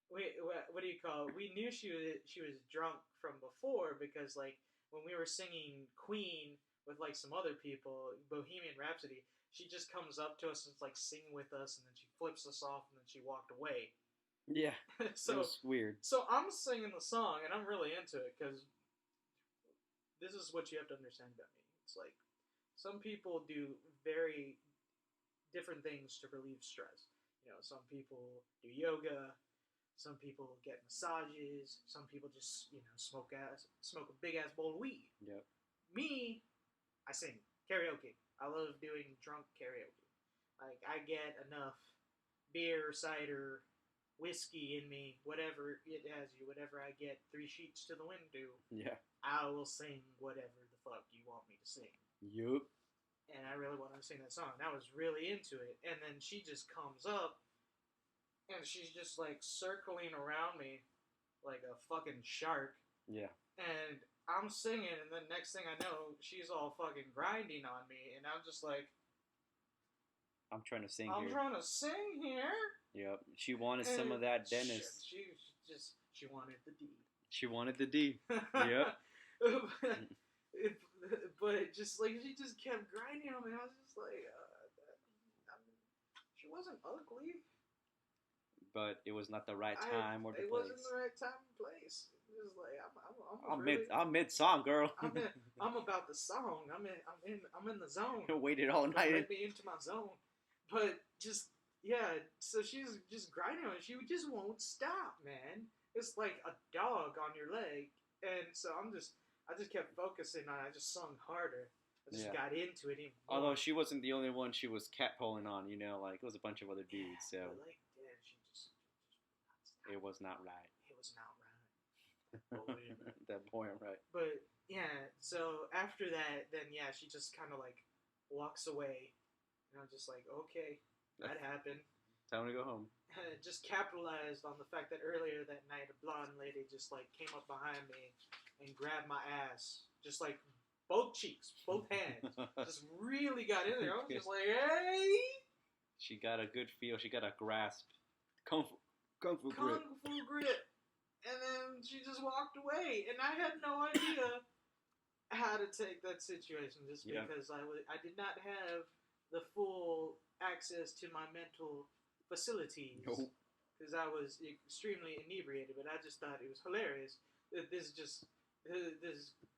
what do you call it? We knew she was drunk from before because like when we were singing Queen with like some other people, Bohemian Rhapsody, she just comes up to us and like singing with us, and then she flips us off, and then she walked away. Yeah, so it was weird. So I'm singing the song, and I'm really into it because this is what you have to understand about me. It's like some people do very different things to relieve stress. You know, some people do yoga. Some people get massages. Some people just, smoke a big ass bowl of weed. Yep. Me, I sing karaoke. I love doing drunk karaoke. Like I get enough beer, cider, whiskey in me, whatever it has you, whatever I get 3 sheets to the wind to. Yeah. I will sing whatever the fuck you want me to sing. Yup. And I really wanted to sing that song. And I was really into it. And then she just comes up. And she's just like circling around me like a fucking shark. Yeah. And I'm singing, and then next thing I know, she's all fucking grinding on me, and I'm just like, I'm trying to sing I'm trying to sing here. Yep. She wanted some of that Dennis. She wanted the D. She wanted the D. Yep. But just like she just kept grinding on me. I was just like, she wasn't ugly. But it was not the right time or the place. It wasn't the right time and place. It was like I'm mid song, girl. I'm about the song. I'm in the zone. Waited all night. Let me into my zone. But just so she's just grinding on it. She just won't stop, man. It's like a dog on your leg, and so I just kept focusing on it. I just sung harder. I just got into it even more. Although she wasn't the only one she was catcalling on, like it was a bunch of other dudes. So. But like, it was not right. It was not right. That boy, I'm right. But so after that, then she just kind of like walks away, and I'm just like, okay, that happened. Time to go home. Just capitalized on the fact that earlier that night a blonde lady just like came up behind me and grabbed my ass, just like both cheeks, both hands, just really got in there. I was just like, hey. She got a good feel. She got a grasp. Kung Fu grip. And then she just walked away, and I had no idea how to take that situation just because I did not have the full access to my mental facilities because I was extremely inebriated. But I just thought it was hilarious that this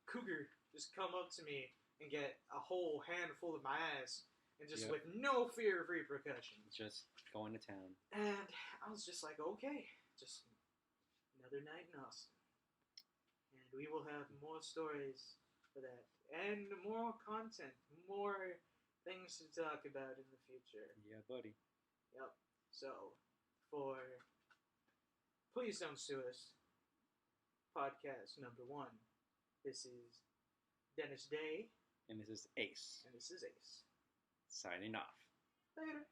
cougar just come up to me and get a whole handful of my ass. And just with no fear of repercussions. Just going to town. And I was just like, okay, just another night in Austin. And we will have more stories for that. And more content. More things to talk about in the future. Yeah, buddy. Yep. So, for Please Don't Sue Us, podcast number 1, this is Dennis Day. And this is Ace, And this is Ace. signing off. Later.